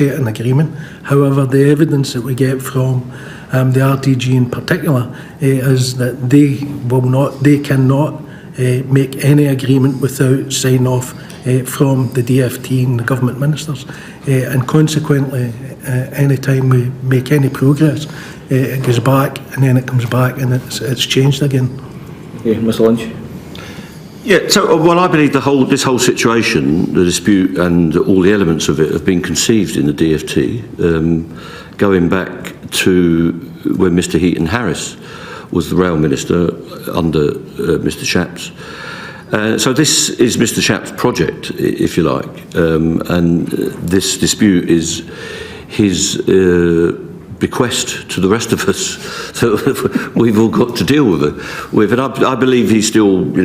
negotiate an agreement. However, the evidence that we get from the RTG in particular is that they cannot make any agreement without sign off from the DFT and the government ministers, and consequently any time we make any progress it goes back and then it comes back and it's changed again. Yeah, Mr. Lynch. Yeah, so well, I believe this whole situation, the dispute and all the elements of it have been conceived in the DFT, going back to when Mr. Heaton Harris was the rail minister under Mr. Shapps. So this is Mr. Shapps' project, if you like, and this dispute is his bequest to the rest of us that we've all got to deal with. And I believe he's still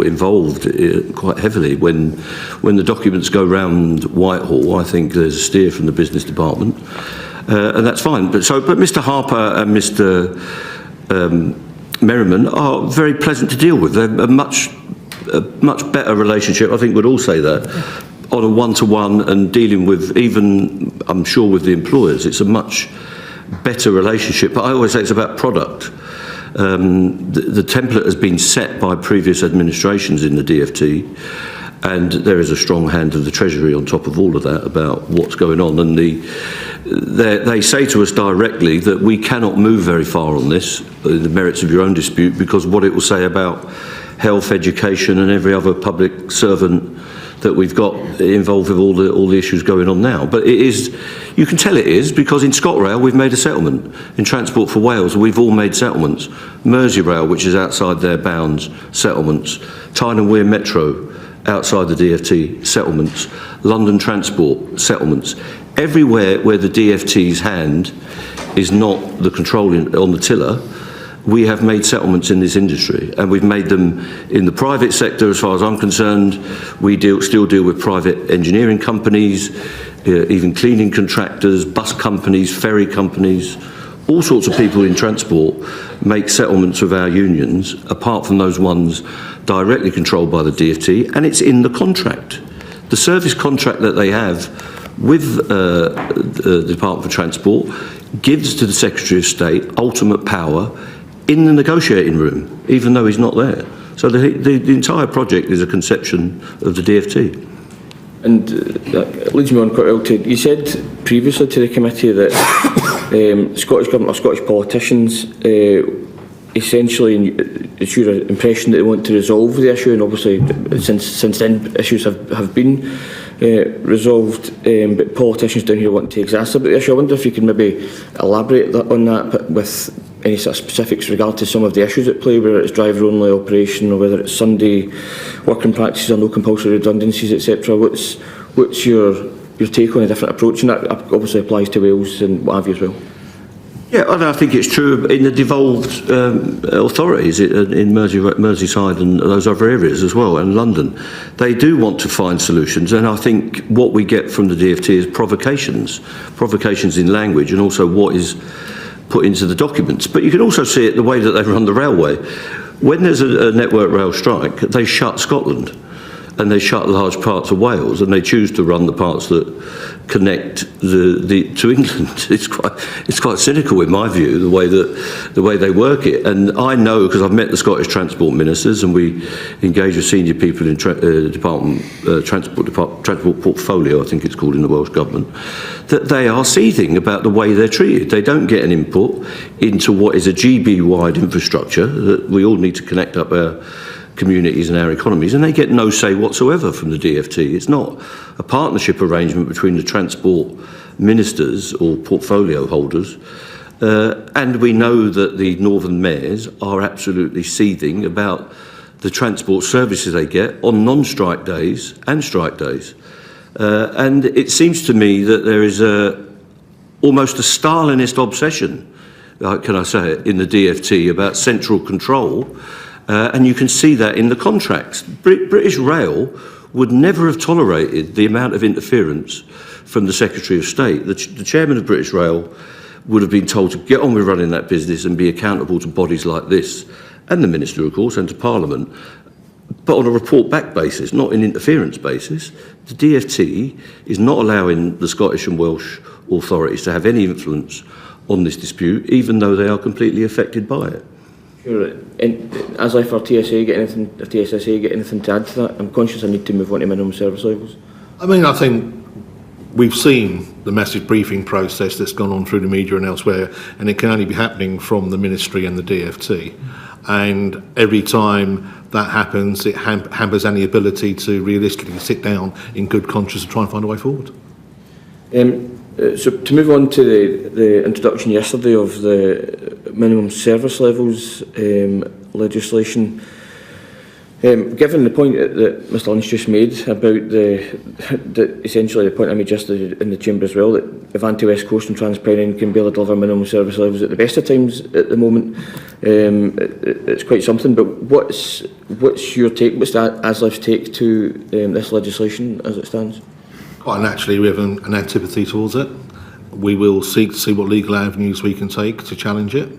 involved quite heavily when the documents go round Whitehall. I think there's a steer from the business department, and that's fine. But Mr. Harper and Mr. Merriman are very pleasant to deal with. They're a much better relationship. I think we'd all say that on a one-to-one and dealing with even, I'm sure, with the employers. It's a much better relationship, but I always say it's about product. The template has been set by previous administrations in the DFT, and there is a strong hand of the Treasury on top of all of that about what's going on. And they say to us directly that we cannot move very far on this, the merits of your own dispute, because what it will say about health, education, and every other public servant that we've got involved with all the issues going on now. But it is, you can tell it is, because in ScotRail we've made a settlement. In Transport for Wales we've all made settlements. Merseyrail, which is outside their bounds, settlements. Tyne and Wear Metro, outside the DFT, settlements. London Transport, settlements. Everywhere where the DFT's hand is not the control on the tiller, we have made settlements in this industry, and we've made them in the private sector. As far as I'm concerned, we still deal with private engineering companies, even cleaning contractors, bus companies, ferry companies. All sorts of people in transport make settlements with our unions, apart from those ones directly controlled by the DFT, and it's in the contract. The service contract that they have with the Department for Transport gives to the Secretary of State ultimate power in the negotiating room, even though he's not there. So the entire project is a conception of the DFT. And that leads me on quite well to, you said previously to the committee that Scottish Government or Scottish politicians essentially, it's your impression that they want to resolve the issue, and obviously since then issues have been resolved, but politicians down here want to exacerbate the issue. I wonder if you can maybe elaborate on that, but with any sort of specifics regard to some of the issues at play, whether it's driver-only operation or whether it's Sunday working practices or no compulsory redundancies, etc. What's your take on a different approach? And that obviously applies to Wales and what have you as well. Yeah, I think it's true in the devolved authorities in Merseyside and those other areas as well, and London. They do want to find solutions, and I think what we get from the DFT is provocations in language, and also what is put into the documents. But you can also see it the way that they run the railway. When there's a Network Rail strike, they shut Scotland and they shut large parts of Wales, and they choose to run the parts that connect to England. It's quite cynical in my view, the way they work it. And I know, because I've met the Scottish transport ministers and we engage with senior people in transport portfolio, I think it's called in the Welsh Government, that they are seething about the way they're treated. They don't get an input into what is a GB-wide infrastructure that we all need to connect up our communities and our economies, and they get no say whatsoever from the DFT. It's not a partnership arrangement between the transport ministers or portfolio holders, and we know that the northern mayors are absolutely seething about the transport services they get on non-strike days and strike days. And it seems to me that there is almost a Stalinist obsession, can I say it, in the DFT about central control. And you can see that in the contracts. British Rail would never have tolerated the amount of interference from the Secretary of State. The chairman of British Rail would have been told to get on with running that business and be accountable to bodies like this, and the Minister, of course, and to Parliament. but on a report-back basis, not an interference basis. The DfT is not allowing the Scottish and Welsh authorities to have any influence on this dispute, even though they are completely affected by it. Sure. And as I for TSA get anything, or TSSA get anything to add to that? I'm conscious I need to move on to minimum service levels. I mean, I think we've seen the massive briefing process that's gone on through the media and elsewhere, and it can only be happening from the Ministry and the DfT. And every time that happens, it hampers any ability to realistically sit down in good conscience and try and find a way forward. So to move on to the introduction yesterday of the minimum service levels legislation, given the point that Mr Lynch just made about essentially the point I made yesterday in the Chamber as well, that Avanti West Coast and Transpennine can barely deliver minimum service levels at the best of times at the moment, it's quite something. But what's your take, what's the ASLEF's take to this legislation as it stands? Quite naturally, we have an antipathy towards it. We will seek to see what legal avenues we can take to challenge it.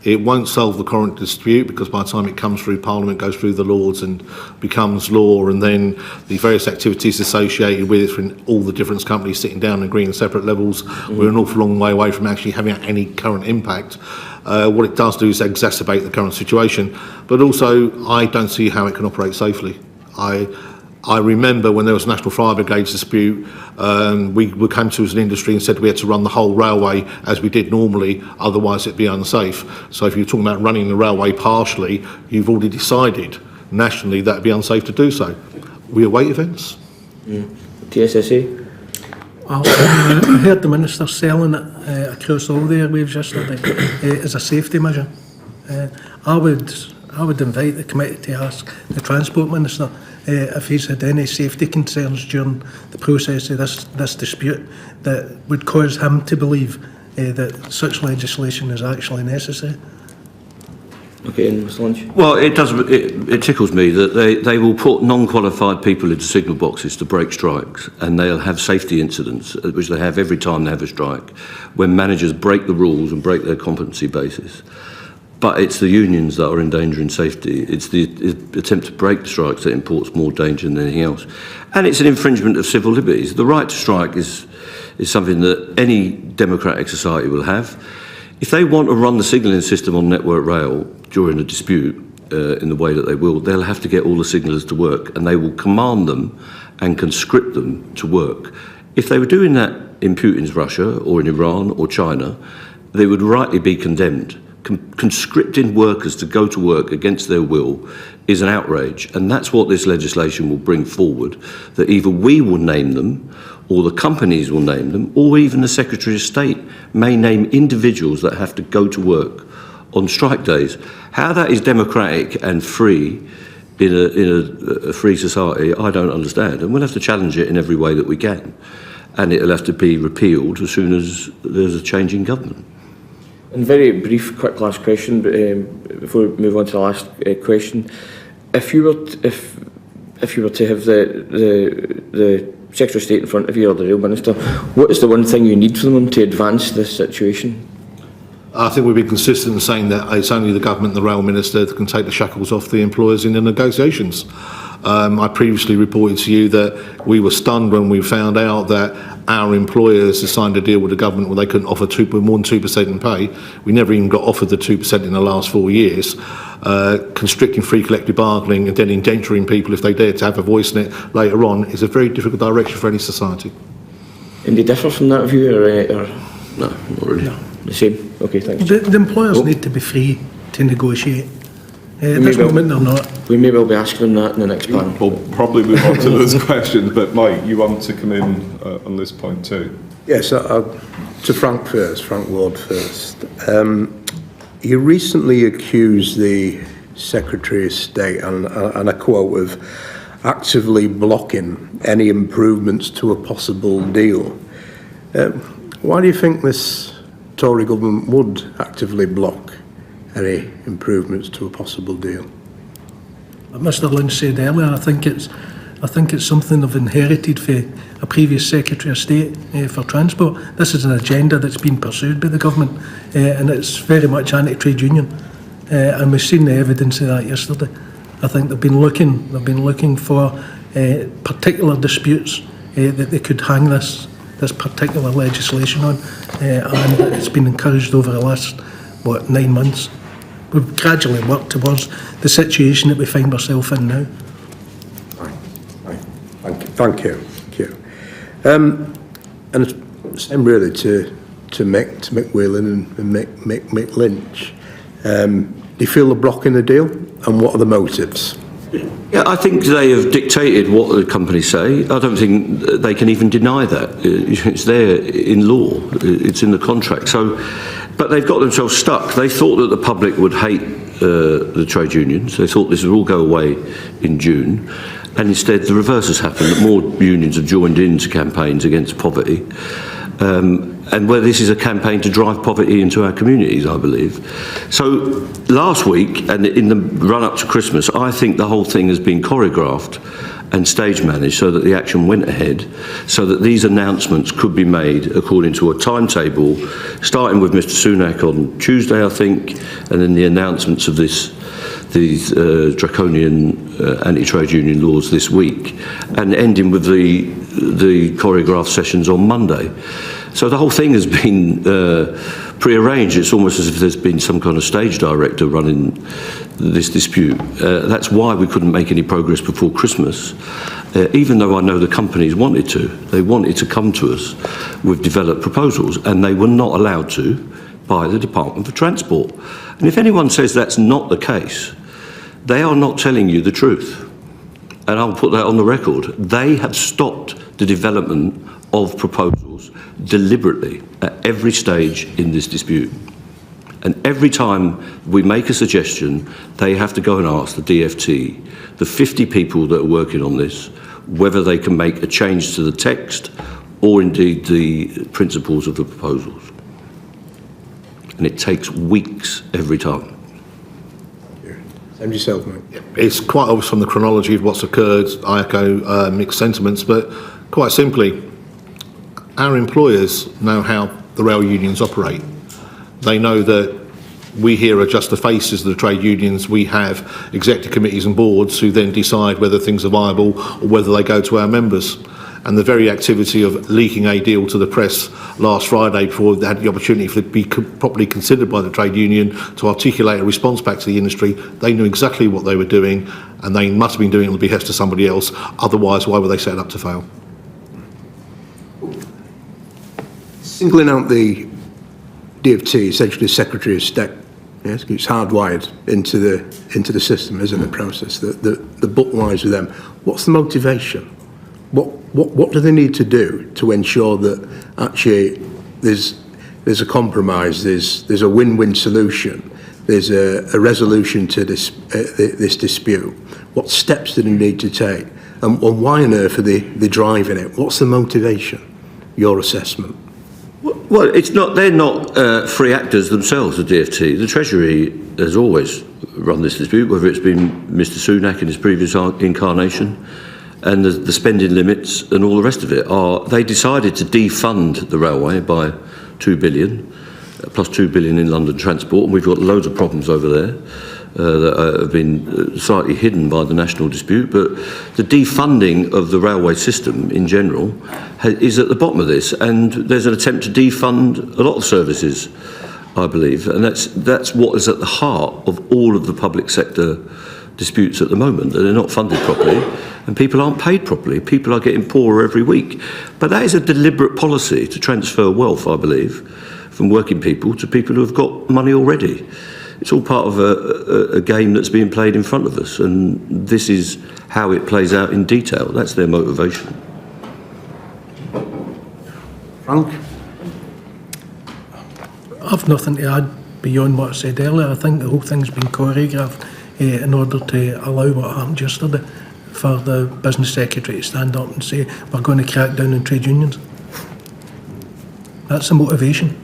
It won't solve the current dispute, because by the time it comes through Parliament, goes through the Lords and becomes law, and then the various activities associated with it from all the different companies sitting down and agreeing on separate levels, we're an awful long way away from actually having any current impact. What it does do is exacerbate the current situation, but also I don't see how it can operate safely. I remember when there was a National Fire Brigade dispute, we came to as an industry and said we had to run the whole railway as we did normally, otherwise it'd be unsafe. So if you're talking about running the railway partially, you've already decided nationally that it'd be unsafe to do so. We await events. TSSA? Well, I heard the Minister selling it across all the airwaves yesterday as a safety measure. I would invite the committee to ask the Transport Minister if he's had any safety concerns during the process of this dispute that would cause him to believe that such legislation is actually necessary. Okay, and Mr Lynch? Well, it tickles me that they will put non-qualified people into signal boxes to break strikes, and they'll have safety incidents, which they have every time they have a strike, when managers break the rules and break their competency basis. But it's the unions that are endangering safety. It's the attempt to break the strikes that imports more danger than anything else. And it's an infringement of civil liberties. The right to strike is something that any democratic society will have. If they want to run the signalling system on Network Rail during a dispute in the way that they will, they'll have to get all the signallers to work, and they will command them and conscript them to work. If they were doing that in Putin's Russia or in Iran or China, they would rightly be condemned. Conscripting workers to go to work against their will is an outrage, and that's what this legislation will bring forward, that either we will name them, or the companies will name them, or even the Secretary of State may name individuals that have to go to work on strike days. How that is democratic and free in a free society, I don't understand, and we'll have to challenge it in every way that we can, and it'll have to be repealed as soon as there's a change in government. And very brief, quick last question, before we move on to the last question. If you were to have the Secretary of State in front of you, or the Rail Minister, what is the one thing you need from them to advance this situation? I think we've been consistent in saying that it's only the government and the Rail Minister that can take the shackles off the employers in the negotiations. I previously reported to you that we were stunned when we found out that our employers had signed a deal with the government where they couldn't offer more than 2% in pay. We never even got offered the 2% in the last 4 years. Constricting free collective bargaining and then indenturing people if they dare to have a voice in it later on is a very difficult direction for any society. And they differ from that view, or No, not really. no, the same? Okay, thanks. The employers need to be free to negotiate. At this moment they're not. We may well be asking them that in the next panel. We'll probably move on to those questions, but Mike, you want to come in on this point too? Yes, to Frank first, Frank Ward first. He recently accused the Secretary of State, and I quote, of actively blocking any improvements to a possible deal. Why do you think this Tory government would actively block any improvements to a possible deal? Mr Lynch said earlier, I think it's something they've inherited for a previous Secretary of State for Transport. This is an agenda that's been pursued by the government, and it's very much anti-trade union, and we've seen the evidence of that yesterday. I think they've been looking for particular disputes that they could hang this particular legislation on, and it's been encouraged over the last 9 months. We've gradually worked towards the situation that we find ourselves in now. Thank you. And it's same really to Mick Whelan and Mick Lynch. Do you feel they're blocking the deal, and what are the motives? Yeah, I think they have dictated what the companies say. I don't think they can even deny that. It's there in law. It's in the contract. So, but they've got themselves stuck. They thought that the public would hate the trade unions. They thought this would all go away in June. And instead, the reverse has happened, that more unions have joined into campaigns against poverty. And where this is a campaign to drive poverty into our communities, I believe. So last week, and in the run-up to Christmas, I think the whole thing has been choreographed and stage managed so that the action went ahead, so that these announcements could be made according to a timetable, starting with Mr Sunak on Tuesday, I think, and then the announcements of these draconian anti-trade union laws this week, and ending with the choreographed sessions on Monday. So the whole thing has been pre-arranged. It's almost as if there's been some kind of stage director running this dispute. That's why we couldn't make any progress before Christmas, even though I know the companies wanted to. They wanted to come to us with developed proposals, and they were not allowed to by the Department for Transport. And if anyone says that's not the case, they are not telling you the truth. And I'll put that on the record. They have stopped the development of proposals deliberately at every stage in this dispute. And every time we make a suggestion, they have to go and ask the DFT, the 50 people that are working on this, whether they can make a change to the text or indeed the principles of the proposals. And it takes weeks every time. And yourself, mate. It's quite obvious from the chronology of what's occurred. I echo mixed sentiments, but quite simply, our employers know how the rail unions operate. They know that we here are just the faces of the trade unions. We have executive committees and boards who then decide whether things are viable or whether they go to our members. And the very activity of leaking a deal to the press last Friday before they had the opportunity for it to be properly considered by the trade union to articulate a response back to the industry, they knew exactly what they were doing, and they must have been doing it on the behest of somebody else. Otherwise, why were they set up to fail? Singling out the DFT, essentially Secretary of State, yes, it's hardwired into the system, isn't it, process? The book lies with them. What's the motivation? What do they need to do to ensure that actually there's a compromise, there's a win-win solution, there's a resolution to this dispute? What steps do they need to take? And why on earth are they driving it? What's the motivation? Your assessment? Well, it's not. They're not free actors themselves, the DFT. The Treasury has always run this dispute, whether it's been Mr Sunak in his previous incarnation, and the spending limits and all the rest of it. They decided to defund the railway by 2 billion, plus 2 billion in London Transport, and we've got loads of problems over there that have been slightly hidden by the national dispute. But the defunding of the railway system in general is at the bottom of this, and there's an attempt to defund a lot of services, I believe, and that's what is at the heart of all of the public sector disputes at the moment, that they're not funded properly and people aren't paid properly. People are getting poorer every week. But that is a deliberate policy to transfer wealth, I believe, from working people to people who have got money already. It's all part of a game that's being played in front of us, and this is how it plays out in detail. That's their motivation. Frank? I've nothing to add beyond what I said earlier. I think the whole thing's been choreographed in order to allow what happened yesterday for the business secretary to stand up and say we're going to crack down on trade unions. That's the motivation.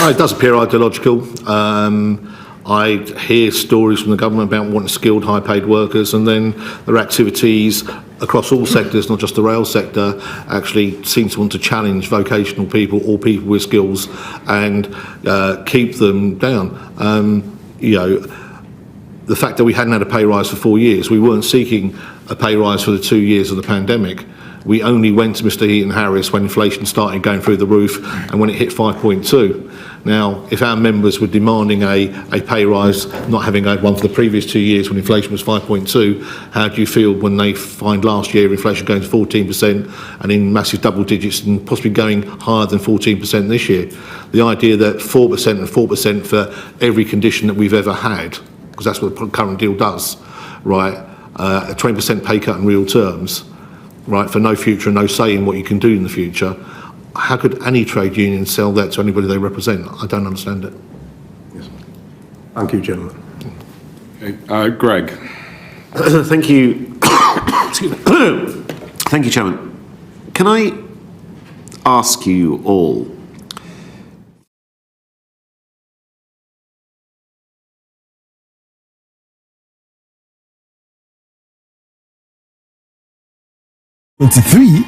It does appear ideological. I hear stories from the government about wanting skilled, high-paid workers, and then their activities across all sectors, not just the rail sector, actually seem to want to challenge vocational people or people with skills and keep them down. the fact that we hadn't had a pay rise for 4 years, we weren't seeking a pay rise for the 2 years of the pandemic. We only went to Mr. Heaton Harris when inflation started going through the roof and when it hit 5.2. Now, if our members were demanding a pay rise, not having had one for the previous 2 years when inflation was 5.2, how do you feel when they find last year inflation going to 14% and in massive double digits and possibly going higher than 14% this year? The idea that 4% and 4% for every condition that we've ever had, because that's what the current deal does, right? A 20% pay cut in real terms, right, for no future and no say in what you can do in the future. How could any trade union sell that to anybody they represent? I don't understand it. Yes. Thank you, gentlemen. Okay. Greg. Thank you. Excuse me. Thank you, Chairman. Can I ask you all,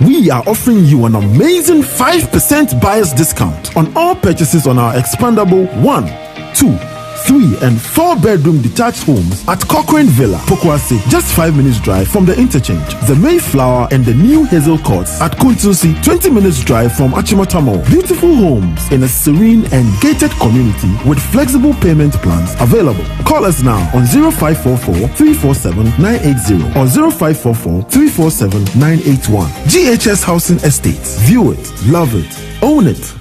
we are offering you an amazing 5% buyer's discount on all purchases on our expandable 1, 2, 3 and 4 bedroom detached homes at Cochrane Villa, Pokwase, just 5 minutes drive from the interchange, the Mayflower and the new Hazel Courts at Kuntusi, 20 minutes drive from Achimota. Beautiful homes in a serene and gated community with flexible payment plans available. Call us now on 0544 347 980 or 0544 347 981. GHS Housing Estates. View it, love it, own it.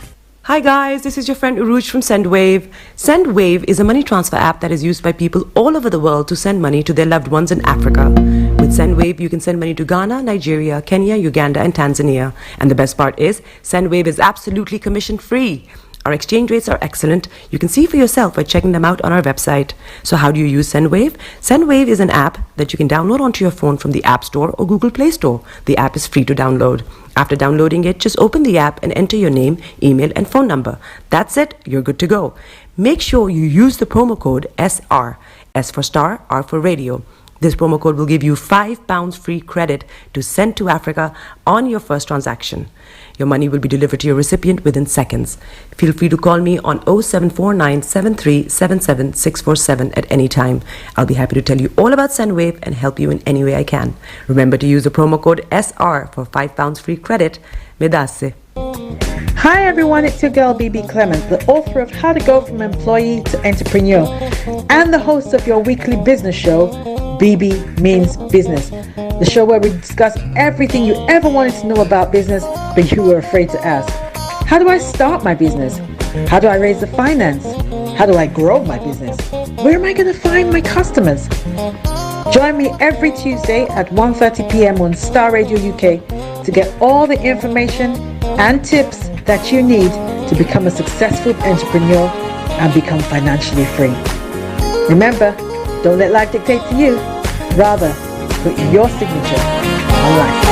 Hi guys, this is your friend Uruj from SendWave. SendWave is a money transfer app that is used by people all over the world to send money to their loved ones in Africa. With SendWave, you can send money to Ghana, Nigeria, Kenya, Uganda, and Tanzania. And the best part is, SendWave is absolutely commission-free. Our exchange rates are excellent. You can see for yourself by checking them out on our website. So how do you use SendWave? SendWave is an app that you can download onto your phone from the App Store or Google Play Store. The app is free to download. After downloading it, just open the app and enter your name, email, and phone number. That's it. You're good to go. Make sure you use the promo code SR. S for Starr, R for Radio. This promo code will give you £5 free credit to send to Africa on your first transaction. Your money will be delivered to your recipient within seconds. Feel free to call me on 0749 7377 647 at any time. I'll be happy to tell you all about SendWave and help you in any way I can. Remember to use the promo code SR for £5 free credit. Medasse. Hi everyone, it's your girl BB Clemens, the author of How to Go From Employee to Entrepreneur and the host of your weekly business show, BB Means Business, the show where we discuss everything you ever wanted to know about business but you were afraid to ask. How do I start my business? How do I raise the finance? How do I grow my business? Where am I going to find my customers? Join me every Tuesday at 1:30 p.m. on Starr Radio UK to get all the information and tips that you need to become a successful entrepreneur and become financially free. Remember, don't let life dictate to you. Rather, put your signature on life.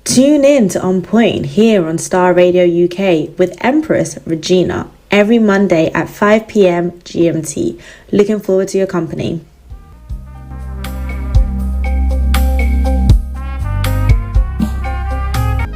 Tune in to On Point here on Starr Radio UK with Empress Regina every Monday at 5 p.m. GMT. Looking forward to your company.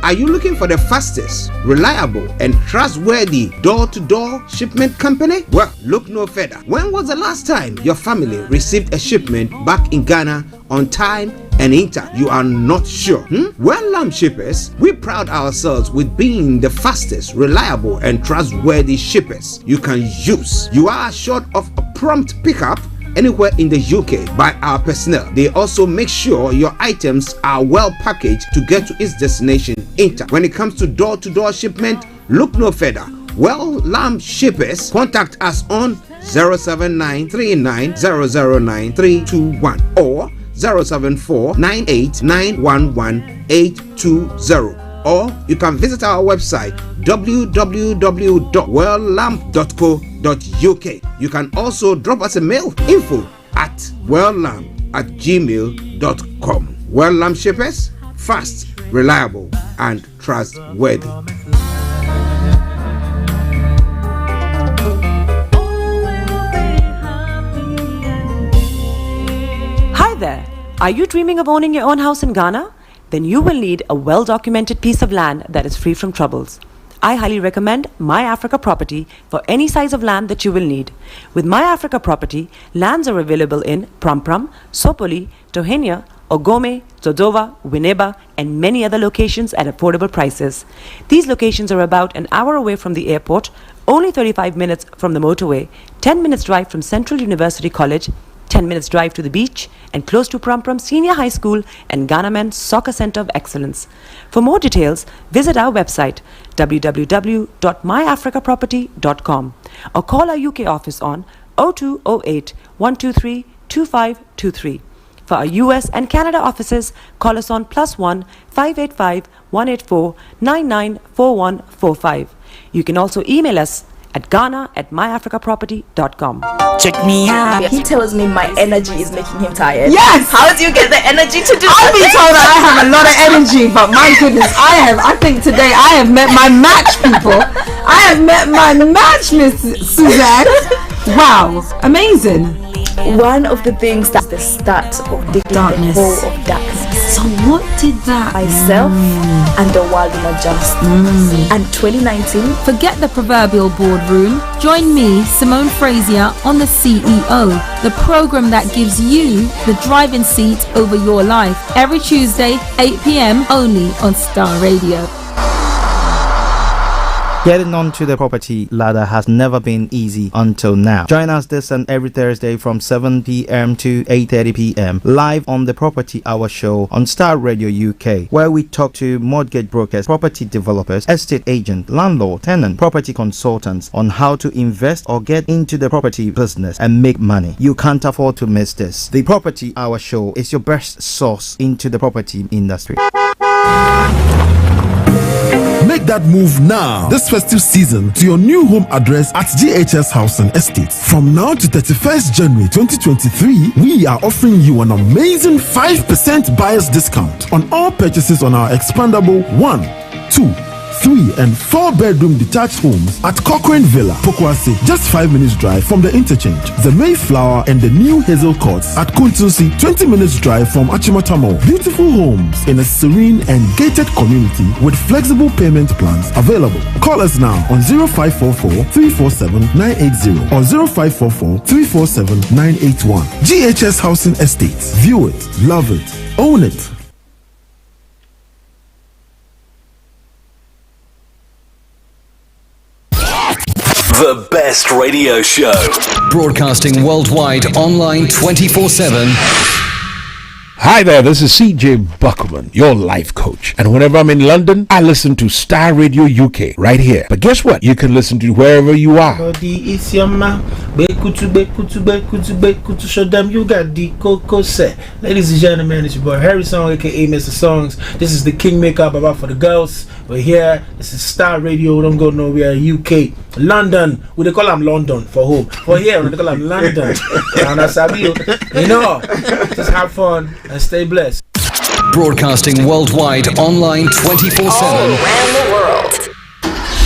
Are you looking for the fastest, reliable, and trustworthy door-to-door shipment company? Well, look no further. When was the last time your family received a shipment back in Ghana on time and intact? You are not sure? Well, Lamb Shippers, we pride ourselves with being the fastest, reliable, and trustworthy shippers you can use. You are assured of a prompt pickup anywhere in the UK by our personnel. They also make sure your items are well packaged to get to its destination intact. When it comes to door-to-door shipment, look no further. Well, Lamb Shippers, contact us on 07939009321 or 07498911820. Or you can visit our website www.welllamp.co.uk. You can also drop us a mail, info@welllamp@gmail.com. Well Lamp Shippers, fast, reliable, and trustworthy. Hi there. Are you dreaming of owning your own house in Ghana? Then you will need a well-documented piece of land that is free from troubles. I highly recommend My Africa Property for any size of land that you will need. With My Africa Property, lands are available in Prampram, Sopoli, Tohenia, Ogome, Dodova, Winneba, and many other locations at affordable prices. These locations are about an hour away from the airport, only 35 minutes from the motorway, 10 minutes drive from Central University College, 10 minutes drive to the beach, and close to Prampram Senior High School and Ghana Men's Soccer Center of Excellence. For more details, visit our website www.myafricaproperty.com or call our UK office on 0208 123 2523. For our US and Canada offices, call us on +1 585 184 994145. You can also email us at ghana@myafricaproperty.com. Check me out. He tells me my energy is making him tired. Yes! How do you get the energy to do I've been told that I have a lot of energy, but my goodness, I think today I have met my match, people. I have met my match, Miss Suzanne. Wow, amazing. One of the things that's the start of the darkness. Hole of darkness. So what did that? Myself and the world will adjust. And 2019. Forget the proverbial boardroom. Join me, Simone Frazier, on The CEO, the program that gives you the driving seat over your life. Every Tuesday, 8 p.m. only on Starr Radio. Getting onto the property ladder has never been easy until now. Join us this and every Thursday from 7 p.m. to 8:30 p.m. live on the Property Hour Show on Starr Radio UK, where we talk to mortgage brokers, property developers, estate agents, landlord, tenant, property consultants on how to invest or get into the property business and make money. You can't afford to miss this. The Property Hour Show is your best source into the property industry. Make that move now, this festive season, to your new home address at GHS Housing Estates. From now to 31st January 2023, we are offering you an amazing 5% buyer's discount on all purchases on our expandable 1, 2, 3 and 4 bedroom detached homes at Cochrane Villa, Pokwase, just 5 minutes drive from the interchange. The Mayflower and the new Hazel Courts at Kuntusi, 20 minutes drive from Achimotamo. Beautiful homes in a serene and gated community with flexible payment plans available. Call us now on 0544 347 980 or 0544 347 981. GHS Housing Estates. View it, love it, own it. The best radio show. Broadcasting worldwide, online 24/7. Hi there, this is CJ Buckman, your life coach. And whenever I'm in London, I listen to Starr Radio UK right here. But guess what? You can listen to wherever you are. Body is your man. Bekutu, show them you got the cocoa set. Ladies and gentlemen, it's your boy Harrison, aka Mr. Songs. This is the Kingmaker Baba for the girls. We're here. This is Starr Radio. Don't go nowhere. UK, London. We they call them London for home. For here, we they call them London. And that's how you know. Just have fun and stay blessed. Broadcasting worldwide, online 24/7. All around the world.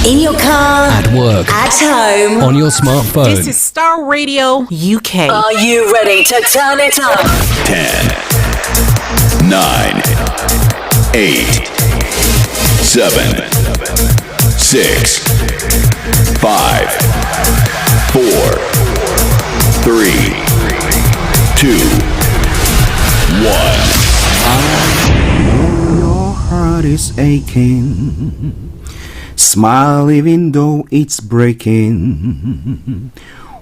In your car, At work, at home, on your smartphone. This is Starr Radio UK. Are you ready to turn it up? 10, 9, 8, 7, 6, 5, 4, 3, 2, 1. Your heart is aching. Smile even though it's breaking.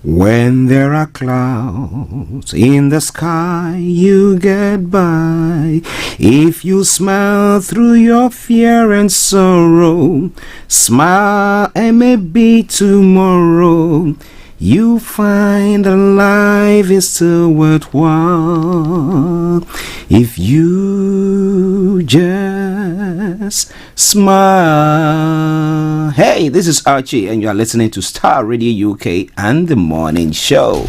When there are clouds in the sky, you get by. If you smile through your fear and sorrow, smile and maybe tomorrow you find that life is still worthwhile if you just smile. Hey, this is Archie and you are listening to Starr Radio UK and The Morning Show.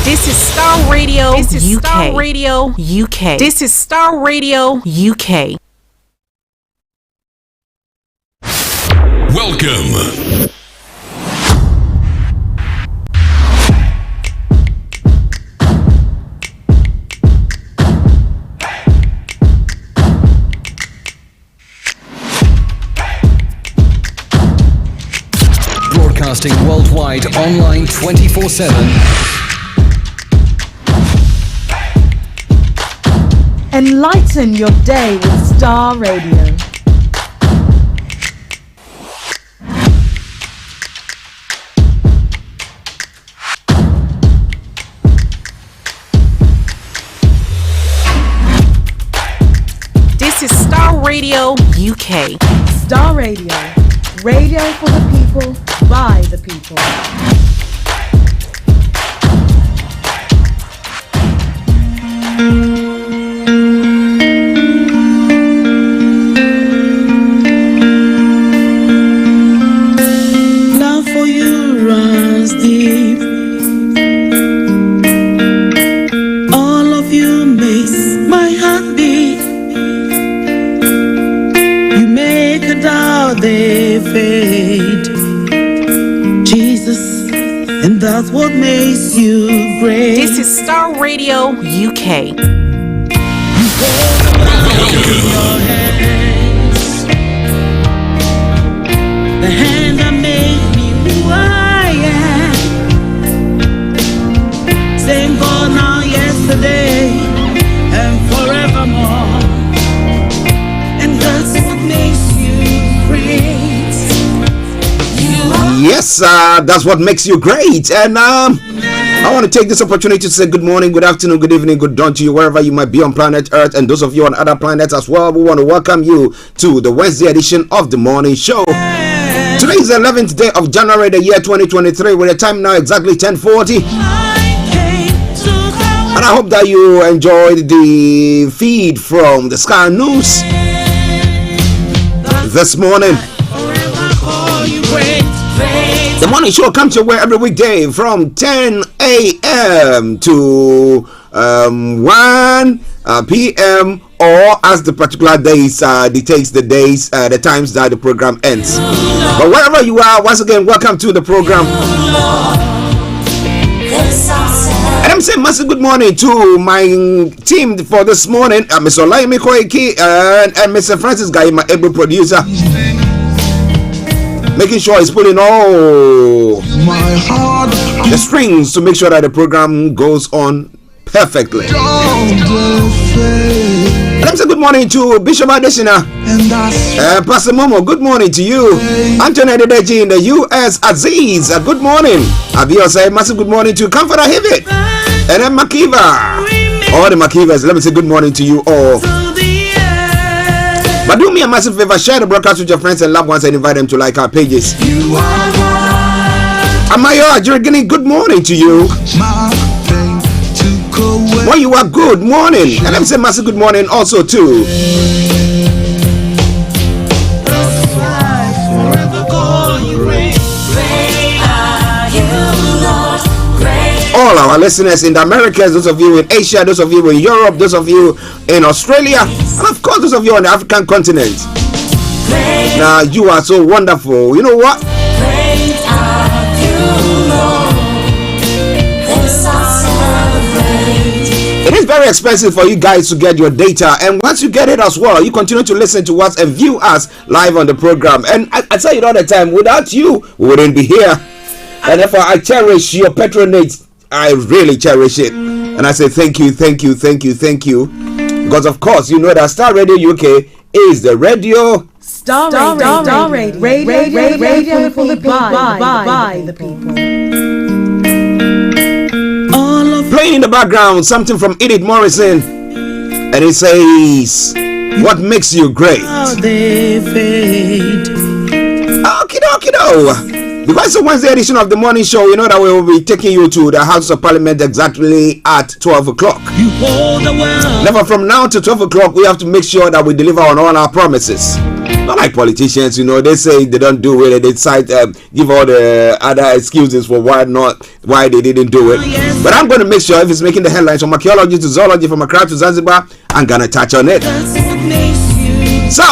This is Starr Radio. This is UK. Starr Radio UK. This is Starr Radio UK. Welcome. Broadcasting worldwide online 24/7. Enlighten your day with Starr Radio. This is Starr Radio UK. Starr Radio. Radio for the people, by the people. Love for you runs deep. All of you makes my heart beat. You make a doubt they fade, Jesus, and that's what makes you great. This is Starr Radio UK. The hand that made me who I am. Same God now, yesterday, and forevermore. And that's what makes you great. Yes, that's what makes you great. And I want to take this opportunity to say good morning, good afternoon, good evening, good dawn to you wherever you might be on planet Earth, and those of you on other planets as well. We want to welcome you to the Wednesday edition of the morning show. Today is the 11th day of January, the year 2023, with the time now exactly 10:40. And I hope that you enjoyed the feed from the Sky News this morning. The morning show comes your way every weekday from 10 a.m. to 1 p.m. or as the particular days dictates the days, the times that the program ends. But wherever you are, once again, welcome to the program. And I'm saying massive good morning to my team for this morning, Mr. Olayomi, Koiki, and Mr. Francis Guy, my able producer. Making sure he's pulling all the strings to make sure that the program goes on perfectly. And I'm saying good morning to Bishop Adesina, Pastor Momo, good morning to you. Anthony Adedeji in the US, Aziz, good morning. Abio say massive good morning to Comforter Hivit, and then Makiva. All the Makivas, let me say good morning to you all. But do me a massive favor, share the broadcast with your friends and loved ones and invite them to like our pages. Amayo Ajirigini, good morning to you. When you are good morning. And let me say massive good morning also too. All our listeners in the Americas, those of you in Asia, those of you in Europe, those of you in Australia, and of course those of you on the African continent. Now you are so wonderful. You know what? It is very expensive for you guys to get your data, and once you get it as well, you continue to listen to us and view us live on the program. And I tell you all the time, without you, we wouldn't be here. And therefore, I cherish your patronage. I really cherish it. And I say thank you, thank you, thank you, thank you. Because of course, you know that Starr Radio UK is the radio. Starr Radio. Radio for the people, by the people. Playing in the background, something from Edith Morrison. And it says, what makes you great? They fade. Okie-dokie-do. Because it's a Wednesday edition of the morning show, you know that we will be taking you to the House of Parliament exactly at 12 o'clock. Never from now to 12 o'clock, we have to make sure that we deliver on all our promises. Not like politicians, you know, they say they don't do it, and they cite, give all the other excuses for why they didn't do it. But I'm going to make sure if it's making the headlines from archaeology to zoology, from Accra to Zanzibar, I'm going to touch on it. So,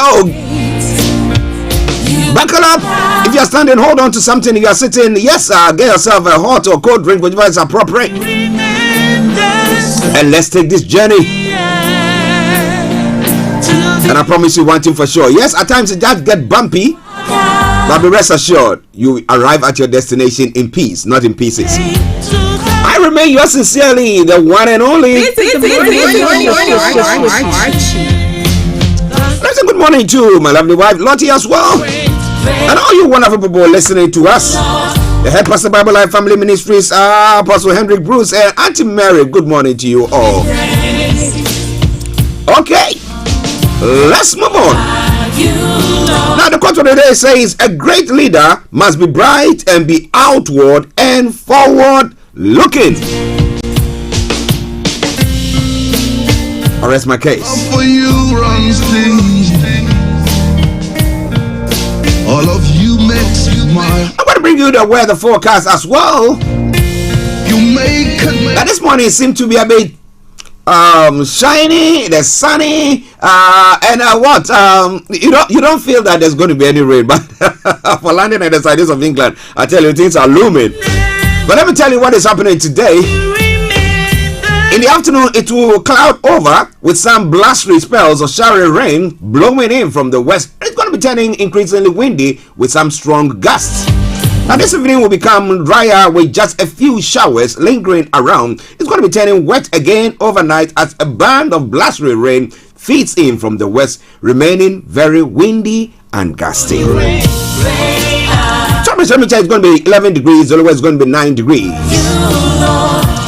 buckle up. If you're standing, hold on to something. If you're sitting, yes, get yourself a hot or cold drink, whichever is appropriate. And let's take this journey. And I promise you one thing for sure. Yes, at times it does get bumpy. But be rest assured, you arrive at your destination in peace, not in pieces. I remain yours sincerely, the one and only. Let's say good morning to my lovely wife Lottie as well, and all you wonderful people listening to us. The Head Pastor Bible Life Family Ministries, Apostle Hendrik Bruce and Auntie Mary. Good morning to you all. Okay, let's move on. Now the quote of the day says, a great leader must be bright and be outward and forward looking. I'll rest my case. For you runs things. All of you makes my. I'm going to bring you the weather forecast as well. You make now this morning seemed to be a bit shiny, the sunny, and what? You don't feel that there's going to be any rain, but for London and the sides of England, I tell you things are looming. But let me tell you what is happening today. In the afternoon, it will cloud over with some blustery spells of showery rain blowing in from the west. It's going to be turning increasingly windy with some strong gusts. Now this evening will become drier with just a few showers lingering around. It's going to be turning wet again overnight as a band of blustery rain feeds in from the west, remaining very windy and gusty. Temperature is going to be 11 degrees, the lowest is going to be 9 degrees.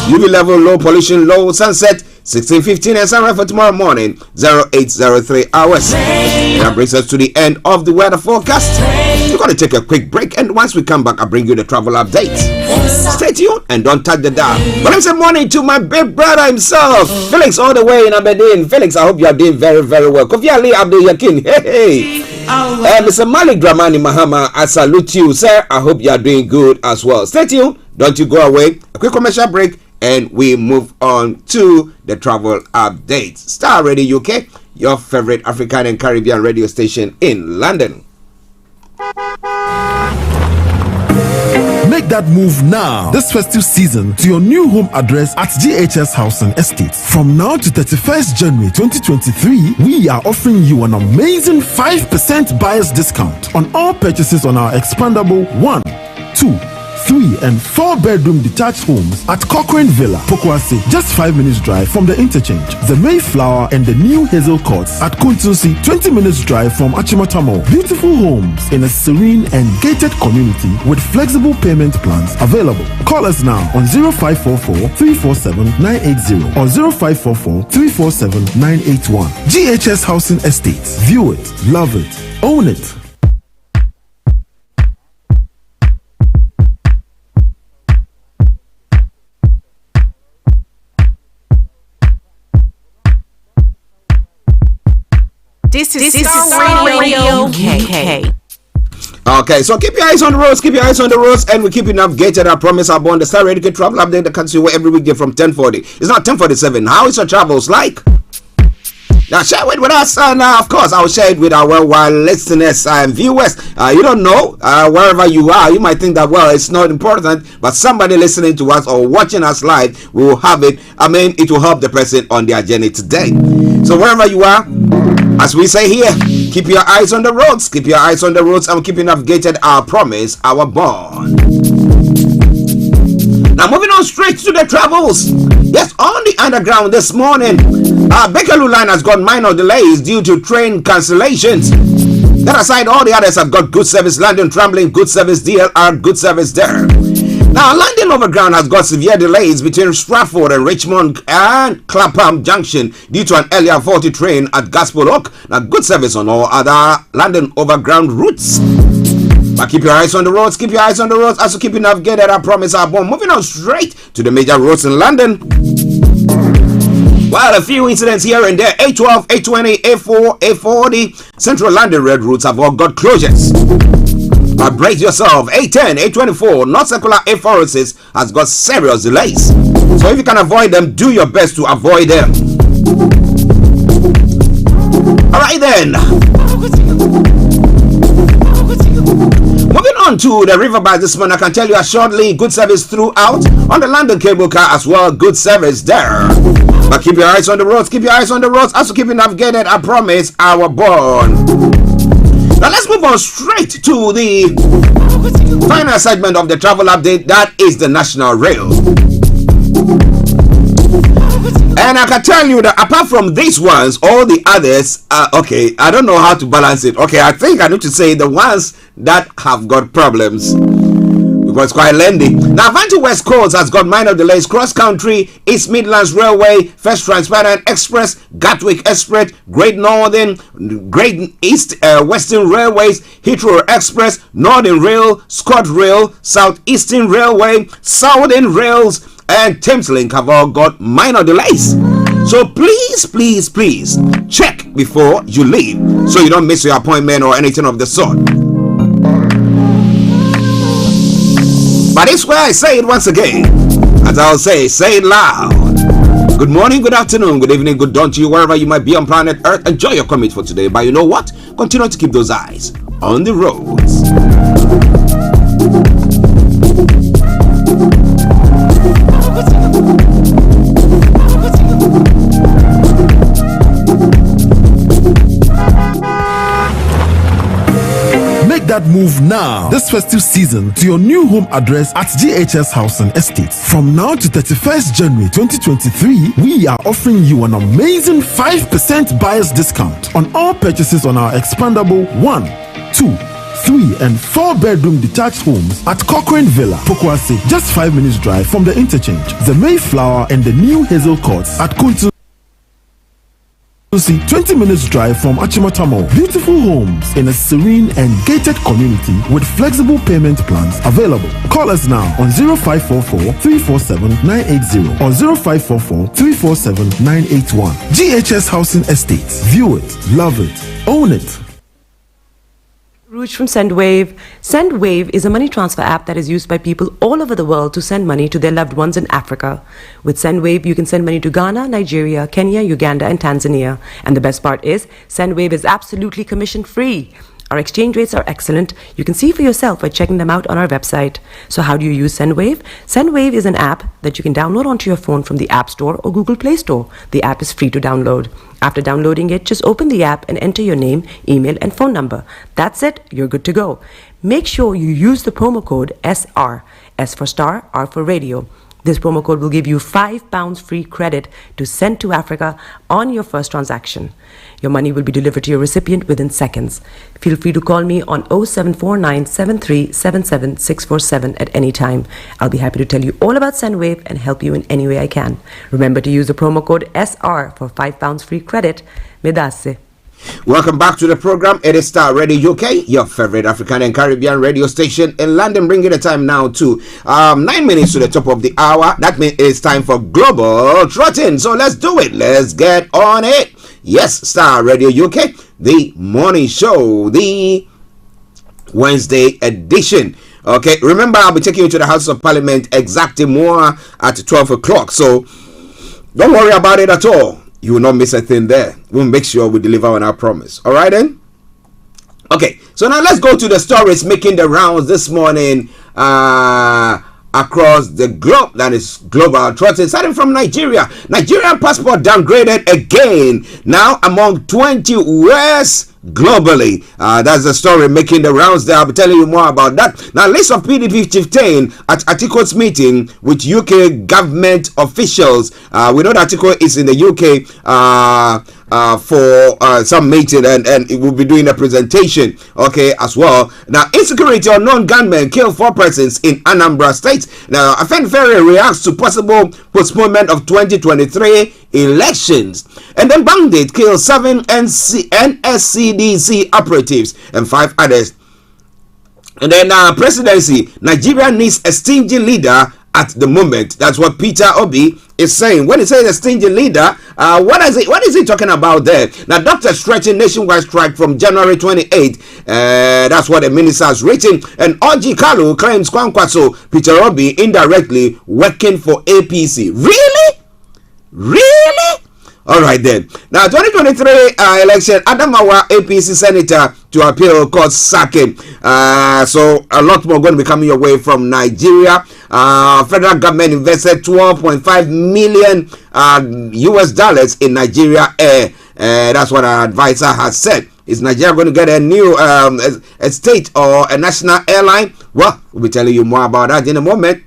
UV level, low pollution, low sunset, 16:15, and sunrise for tomorrow morning, 0803 hours. And that brings us to the end of the weather forecast. We're going to take a quick break, and once we come back, I'll bring you the travel update. Stay tuned and don't touch the dial. But I'm saying morning to my big brother himself, Felix, all the way in Aberdeen. Felix, I hope you are doing very, very well. Kofi Ali Abdul Yakin, hey. Mr. Malik Dramani Mahama, I salute you, sir. I hope you are doing good as well. Stay tuned, don't you go away. A quick commercial break, and we move on to the travel updates. Star Radio UK, your favorite African and Caribbean radio station in London. Make that move now, this festive season, to your new home address at GHS Housing Estates. From now to 31st January 2023, we are offering you an amazing 5% buyer's discount on all purchases on our expandable 1, 2, 3 and 4 bedroom detached homes at Cochrane Villa, Pokwase, just 5 minutes drive from the interchange. The Mayflower and the new Hazel Courts at Kuntusi, 20 minutes drive from Achimatamo. Beautiful homes in a serene and gated community with flexible payment plans available. Call us now on 0544 347 980 or 0544 347 981. GHS Housing Estates. View it, love it, own it. This is Starr Radio UK. Okay, so keep your eyes on the roads, and we keep you navigated. I promise I'll on the Starr Radio Travel Update that comes your way every weekday from 10:40. It's not 10:47. How is your travels like? Now share it with us, and of course I'll share it with our worldwide listeners and viewers. You don't know, wherever you are, you might think that, well, it's not important, but somebody listening to us or watching us live will have it. I mean, it will help the person on their journey today. So wherever you are, as we say here, keep your eyes on the roads, and keep you navigated. Our promise, our bond. Now moving on straight to the travels. Yes, on the underground this morning, Bakerloo line has got minor delays due to train cancellations. That aside, all the others have got good service. London Trambling, good service. DLR, good service there. Now, London Overground has got severe delays between Stratford and Richmond and Clapham Junction due to an earlier faulty train at Gospel Oak. Now, good service on all other London Overground routes. But keep your eyes on the roads, also keep you navigated. I promise our bomb. Moving on straight to the major roads in London. Well, a few incidents here and there. A12, A20, A4, A40. Central London Red routes have all got closures. But brace yourself. A10, A24, North Circular A406 has got serious delays. So if you can avoid them, do your best to avoid them. Alright then. Moving on to the river by this morning, I can tell you shortly, good service throughout. On the London cable car as well, good service there. But keep your eyes on the roads, also keep you navigated. I promise, our born. Now let's move on straight to the final segment of the travel update. That is the National Rail. And I can tell you that apart from these ones, all the others, okay, I don't know how to balance it. Okay, I think I need to say the ones that have got problems, because it's quite lengthy. Now, Avanti West Coast has got minor delays. Cross Country, East Midlands Railway, First Transparent Express, Gatwick Express, Great Northern, Great East Western Railways, Heathrow Express, Northern Rail, ScotRail, Southeastern Railway, Southern Rails, and Thameslink have all got minor delays. So please check before you leave, so you don't miss your appointment or anything of the sort. But it's where I say it once again, as I'll say it loud. Good morning, good afternoon, good evening, good dawn to you wherever you might be on planet Earth. Enjoy your commute for today. But you know what? Continue to keep those eyes on the roads. That move now this festive season to your new home address at GHS Housing Estates. From now to 31st January 2023, we are offering you an amazing 5% buyer's discount on all purchases on our expandable 1, 2, 3 and 4 bedroom detached homes at Cochrane Villa, Pokwase, just 5 minutes drive from the interchange, the Mayflower and the new Hazel Courts at Kuntu. 20 minutes drive from Achimatamo. Beautiful homes in a serene and gated community with flexible payment plans available. Call us now on 0544 347 980 or 0544 347 981. GHS Housing Estates. View it, love it, own it. Rouge from SendWave. SendWave is a money transfer app that is used by people all over the world to send money to their loved ones in Africa. With SendWave, you can send money to Ghana, Nigeria, Kenya, Uganda, and Tanzania. And the best part is, SendWave is absolutely commission-free. Our exchange rates are excellent. You can see for yourself by checking them out on our website. So how do you use SendWave? SendWave is an app that you can download onto your phone from the App Store or Google Play Store. The app is free to download. After downloading it, just open the app and enter your name, email, and phone number. That's it. You're good to go. Make sure you use the promo code SR. S for Star, R for Radio. This promo code will give you £5 free credit to send to Africa on your first transaction. Your money will be delivered to your recipient within seconds. Feel free to call me on 0749 7377 647 at any time. I'll be happy to tell you all about SendWave and help you in any way I can. Remember to use the promo code SR for £5 free credit. Medasse. Welcome back to the program. It is Starr Radio UK, your favorite African and Caribbean radio station in London, bringing the time now to 9 minutes to the top of the hour. That means it's time for Global Trotting. So let's do it. Let's get on it. Yes, Starr Radio UK, the morning show, the Wednesday edition. Okay, remember I'll be taking you to the House of Parliament exactly more at 12 o'clock. So don't worry about it at all. You will not miss a thing there. We'll make sure we deliver on our promise. All right then? Okay, so now let's go to the stories making the rounds this morning across the globe. That is Global Trotting. Starting from Nigeria. Nigerian passport downgraded again. Now among 20 worst globally. That's the story making the rounds there. I'll be telling you more about that. Now, list of PDP chieftain at Atiko's meeting with UK government officials. We know that Atiko is in the UK for some meeting and it will be doing a presentation, okay, as well. Now, insecurity, unknown gunmen kill 4 persons in Anambra State. Now, Afenifere reacts to possible postponement of 2023 elections. And then bandit kills 7 NSCDC operatives and 5 others. And then presidency, Nigeria needs a stingy leader at the moment. That's what Peter Obi is saying. When he says a stingy leader, what is he talking about there? Now, doctors stretching nationwide strike from January 28. That's what the minister has written. And Oji Kalu claims Kwankwaso Peter Obi indirectly working for APC. Really? All right then. Now, 2023 election, Adamawa APC senator to appeal court sacking. So a lot more going to be coming your way from Nigeria. Federal government invested $12.5 million US dollars in Nigeria Air. That's what our advisor has said. Is Nigeria going to get a new a state or a national airline? Well, we'll be telling you more about that in a moment.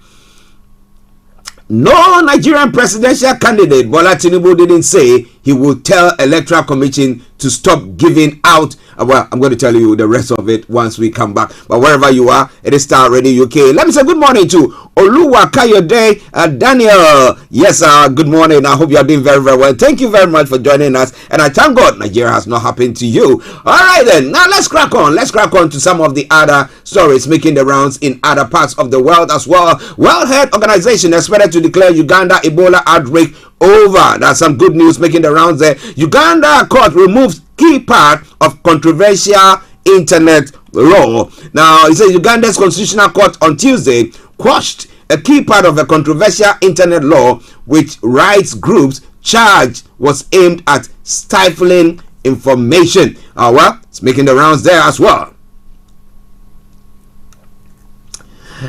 No Nigerian presidential candidate, Bola Tinubu, didn't say he will tell Electoral Commission to stop giving out. Well, I'm going to tell you the rest of it once we come back. But wherever you are, it is Starr Radio UK. Let me say good morning to Oluwa Kayode Daniel. Yes, good morning. I hope you are doing very, very well. Thank you very much for joining us. And I thank God Nigeria has not happened to you. All right, then. Now let's crack on. Let's crack on to some of the other stories making the rounds in other parts of the world as well. World Health Organization expected to declare Uganda Ebola outbreak over. That's some good news making the rounds there. Uganda court removes key part of controversial internet law. Now, it says Uganda's Constitutional Court on Tuesday quashed a key part of a controversial internet law which rights groups charged was aimed at stifling information. Well, it's making the rounds there as well.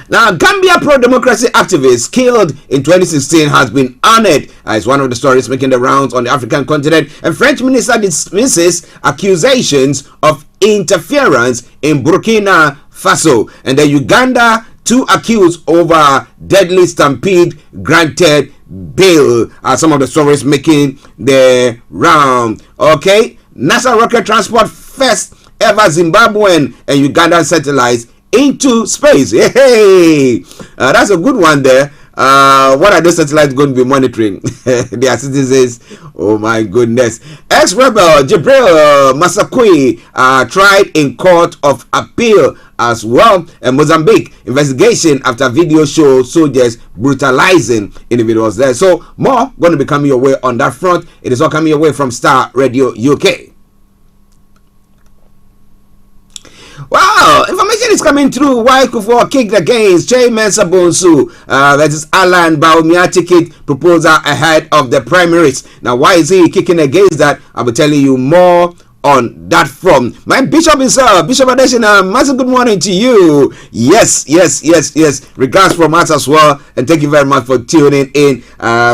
Now, Gambia pro-democracy activist killed in 2016 has been honored. It's one of the stories making the rounds on the African continent. And French minister dismisses accusations of interference in Burkina Faso. And the Uganda, 2 accused over deadly stampede granted bail. Some of the stories making the round. Okay, NASA rocket transport first ever Zimbabwean and Ugandan satellites into space. Hey, that's a good one there. What are those satellites going to be monitoring? Their citizens. Oh my goodness. Ex-rebel Jibril Masakui tried in court of appeal as well. And Mozambique investigation after video shows soldiers brutalizing individuals there. So more going to be coming your way on that front. It is all coming your way from Starr Radio UK. Wow, information is coming through. Why Kufuor kicked against Che Mensa Bonsu versus Alan Baumia ticket proposal ahead of the primaries. Now, why is he kicking against that? I'll be telling you more on that from my bishop himself, Bishop Adeshina. Massive good morning to you. Yes. Regards from us as well, and thank you very much for tuning in.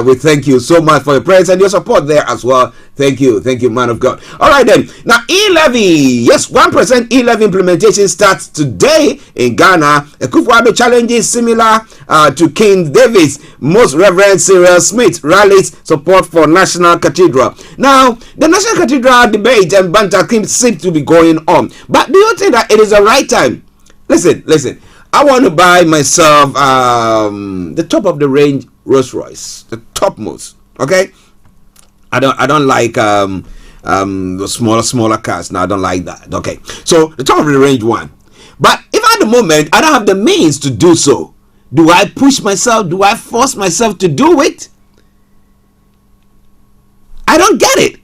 We thank you so much for your prayers and your support there as well. Thank you, man of God. All right then. Now e-levy, yes, 1% e-levy implementation starts today in Ghana. Akufo-Addo challenges similar to King David's Most Reverend Cyril Smith rallies support for National Cathedral. Now, the National Cathedral debate and banter seems to be going on. But do you think that it is the right time? Listen. I want to buy myself the top of the range Rolls Royce, the topmost. Okay. I don't like the smaller cars. No, I don't like that. Okay, so the top of the range one. But if at the moment I don't have the means to do so, do I push myself? Do I force myself to do it? I don't get it.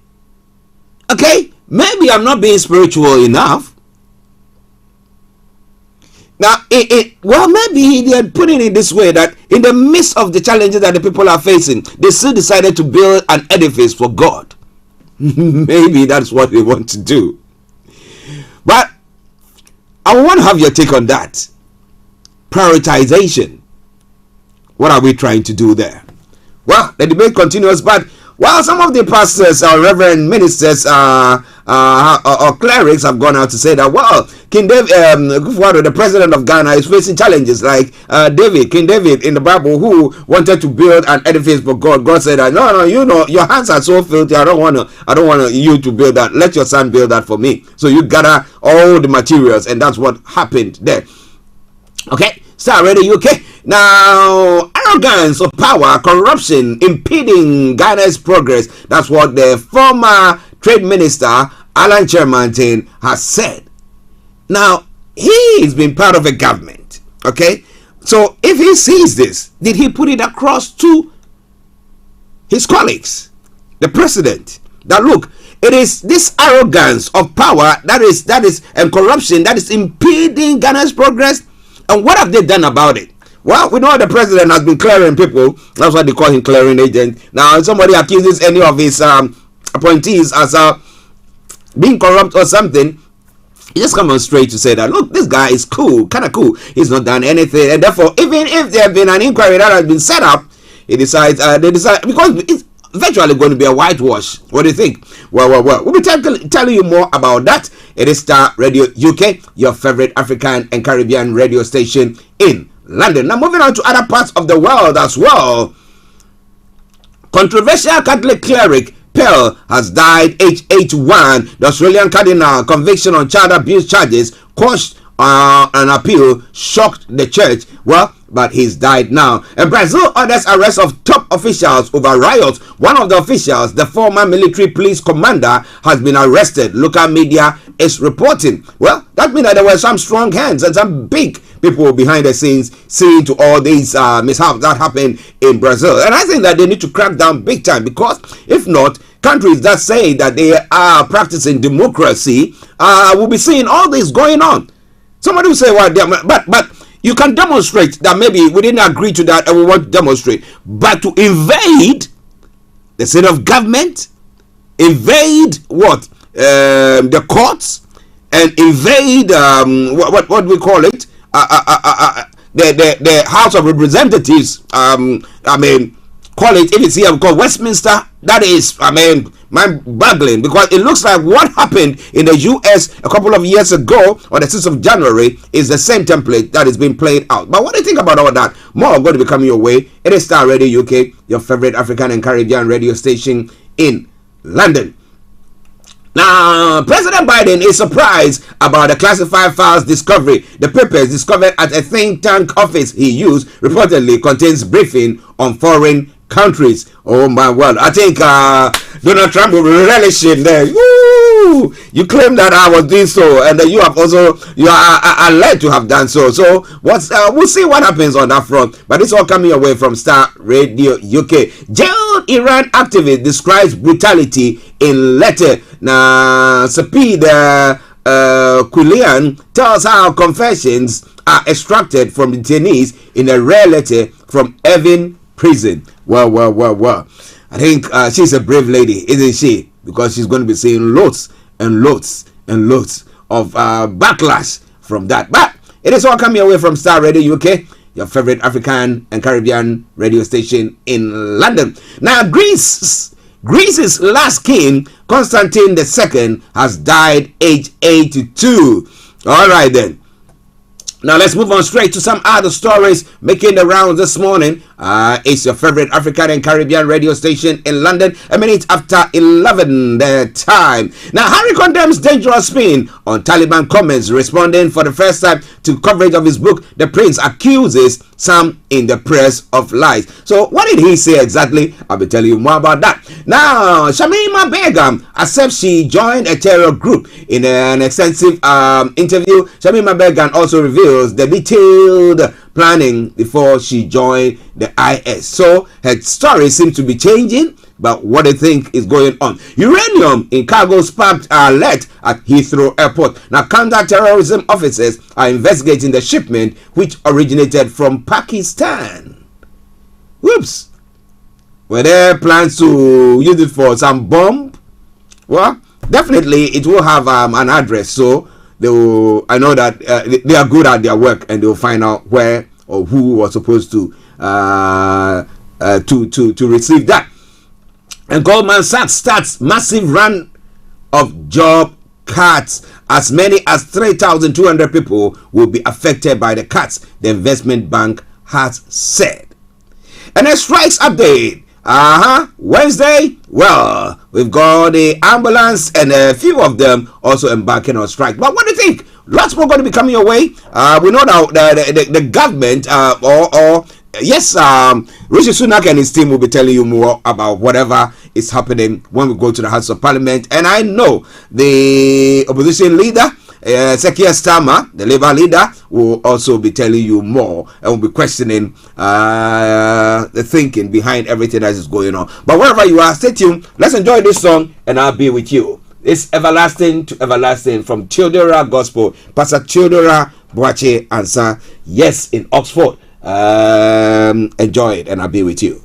Okay, maybe I'm not being spiritual enough. Now, well, maybe they're putting it this way, that in the midst of the challenges that the people are facing, they still decided to build an edifice for God. Maybe that's what they want to do. But I want to have your take on that. Prioritization. What are we trying to do there? Well, the debate continues, but while some of the pastors or reverend ministers or clerics have gone out to say that, well, King David, the president of Ghana, is facing challenges like King David in the Bible, who wanted to build an edifice for God. God said that, no, your hands are so filthy. I don't want you to build that. Let your son build that for me. So you gather all the materials, and that's what happened there. Okay, Starr Radio UK. Now, arrogance of power, corruption, impeding Ghana's progress. That's what the former Trade Minister, Alan Chermantin, has said. Now, he's been part of a government. Okay, so if he sees this, did he put it across to his colleagues, the president, that look, it is this arrogance of power and corruption that is impeding Ghana's progress? And what have they done about it? Well, we know the president has been clearing people. That's why they call him clearing agent. Now, if somebody accuses any of his appointees as being corrupt or something, he just come on straight to say that, look, this guy is cool, kind of cool. He's not done anything. And therefore, even if there has been an inquiry that has been set up, they decide, because virtually going to be a whitewash. What do you think? Well. We'll be telling you more about that. It is Star Radio UK, your favorite African and Caribbean radio station in London. Now moving on to other parts of the world as well. Controversial Catholic cleric Pearl has died, age 81. The Australian cardinal conviction on child abuse charges quashed an appeal, shocked the church. Well, but he's died now. And Brazil orders arrest of top officials over riots. One of the officials, the former military police commander, has been arrested. Local media is reporting. Well, that means that there were some strong hands and some big people behind the scenes seeing to all these mishaps that happened in Brazil. And I think that they need to crack down big time, because if not, countries that say that they are practicing democracy will be seeing all this going on. Somebody will say, well, but you can demonstrate that maybe we didn't agree to that and we want to demonstrate. But to invade the seat of government, invade what? The courts, and invade what do we call it? The House of Representatives. Call it, if it's here called Westminster. That is, mind-boggling, because it looks like what happened in the US a couple of years ago on the 6th of January is the same template that is being played out. But what do you think about all that? More going to be coming your way. It is Star Radio UK, your favorite African and Caribbean radio station in London. Now, President Biden is surprised about the classified files discovery. The papers discovered at a think tank office he used reportedly contains briefing on foreign countries. Oh my word. I think Donald Trump will be relishing there. Woo! You claim that I was doing so, and you have also, you are alleged to have done so. So we'll see what happens on that front. But it's all coming away from Star Radio UK. Jailed Iran activist describes brutality in letter. Now, Sapid Kulian tells how confessions are extracted from detainees in a rare letter from Evin prison. Well. I think she's a brave lady, isn't she? Because she's going to be seeing loads and loads and loads of backlash from that. But it is all coming away from Star Radio UK, your favorite African and Caribbean radio station in London. Now, Greece's last king, Constantine II, has died age 82. All right then. Now let's move on straight to some other stories making the rounds this morning. It's your favorite African and Caribbean radio station in London, a minute after 11 their time. Now, Harry condemns dangerous spin on Taliban comments, responding for the first time to coverage of his book. The Prince accuses some in the press of lies. So what did he say exactly? I'll be telling you more about that. Now, Shamima Begum accepts she joined a terror group. In an extensive interview, Shamima Begum also reveals the detailed planning before she joined the IS. So her story seems to be changing, but what do you think is going on? Uranium in cargo sparked alert at Heathrow Airport. Now, counter-terrorism officers are investigating the shipment which originated from Pakistan. Whoops! Were there plans to use it for some bomb? Well, definitely it will have an address, so they will, I know that they are good at their work, and they will find out where or who was supposed to receive that. And Goldman Sachs starts massive run of job cuts. As many as 3,200 people will be affected by the cuts, the investment bank has said. And a strikes update. Wednesday, well, we've got the ambulance and a few of them also embarking on strike. But what do you think? Lots more going to be coming your way. We know that the government yes, Rishi Sunak and his team will be telling you more about whatever is happening when we go to the House of Parliament. And I know the opposition leader, Sekia Starmer, the Labour leader, will also be telling you more and will be questioning the thinking behind everything that is going on. But wherever you are, stay tuned. Let's enjoy this song and I'll be with you. It's Everlasting to Everlasting from Childera Gospel. Pastor Childera Boache Ansa, yes, in Oxford. Enjoy it and I'll be with you.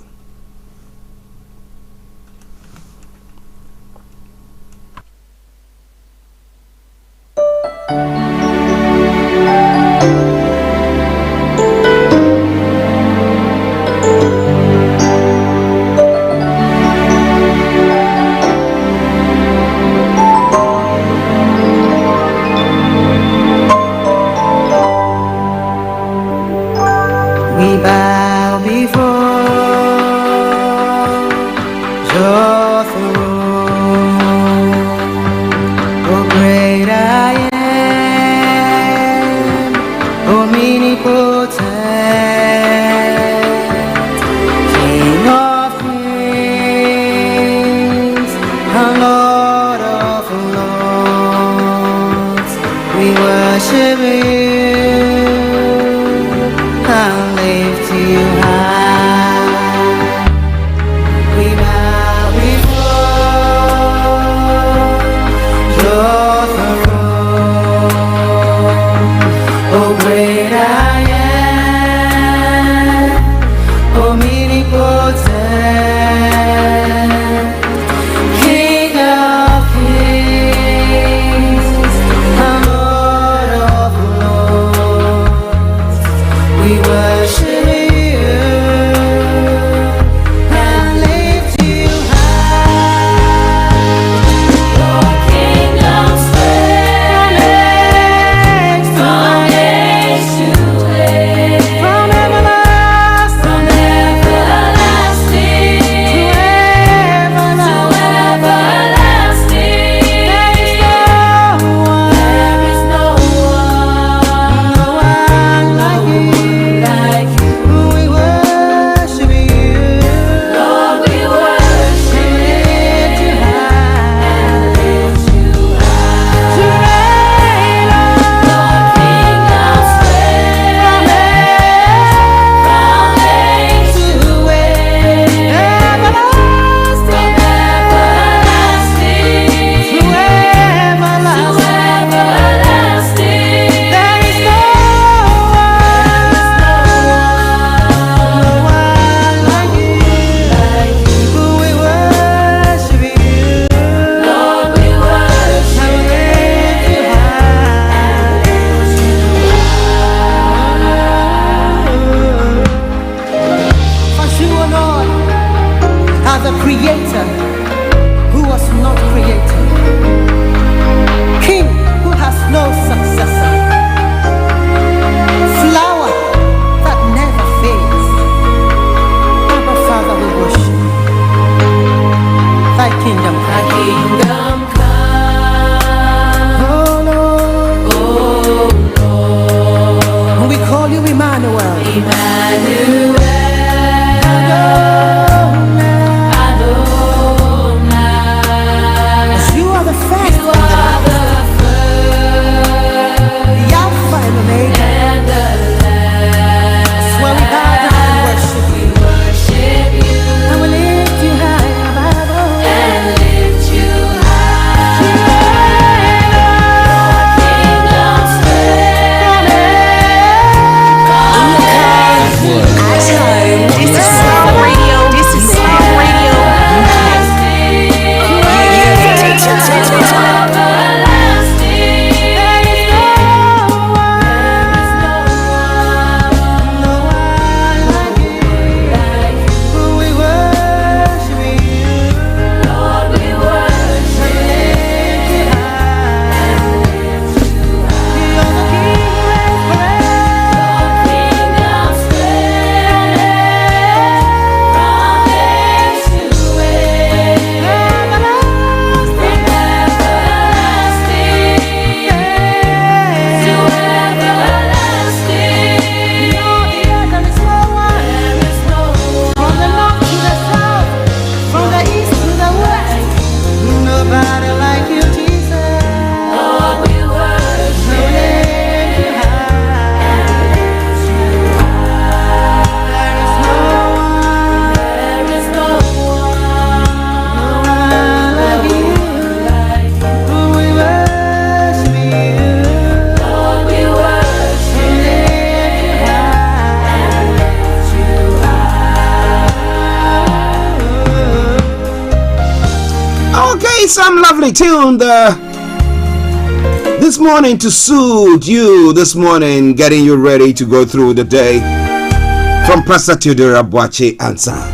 omnipotent, King of kings, and Lord of lords, we worship you and lift you high. We bow before your throne, oh great I am, omnipotent, King of kings, and Lord of lords, we worship you and lift you high. Your kingdom's reigns from age to age, from everlasting to everlasting. There is no one like you. We worship you, Lord. We worship you, lift you high, lift you high. To reign, Lord, kingdoms reign from age to age, everlasting to everlasting. There is no one like you. We worship you, Lord. We worship you, lift you high. For you, O Lord, are the creator who was not created, King who has no successor, flower that never fades. Abba, Father, we worship you. Thy kingdom come. Thy kingdom come. Oh Lord. Oh Lord. And we call you Emmanuel. Emmanuel. Adonai. You are the first. You are the first. The Alpha and Omega. And the last. That's why we bow down and worship you. We worship you. And we lift you high above all. And lift you high. Your kingdom's reign. This is Starr Radio. This is Starr Radio. We worship you, Lord. We worship you, lift you high. You're the King of kingdoms reign from age to age, everlasting to everlasting. You're here, there is no one. From the north to the south, from the east to the west, nobody like you, Jesus. Lord, we worship you, lift you high. There is no one. There is no one like you. We worship you, Lord. We worship you, lift you high. Okay, some lovely tune there. This morning to soothe you this morning, getting you ready to go through the day. From Pastor Theodore Abwache and son.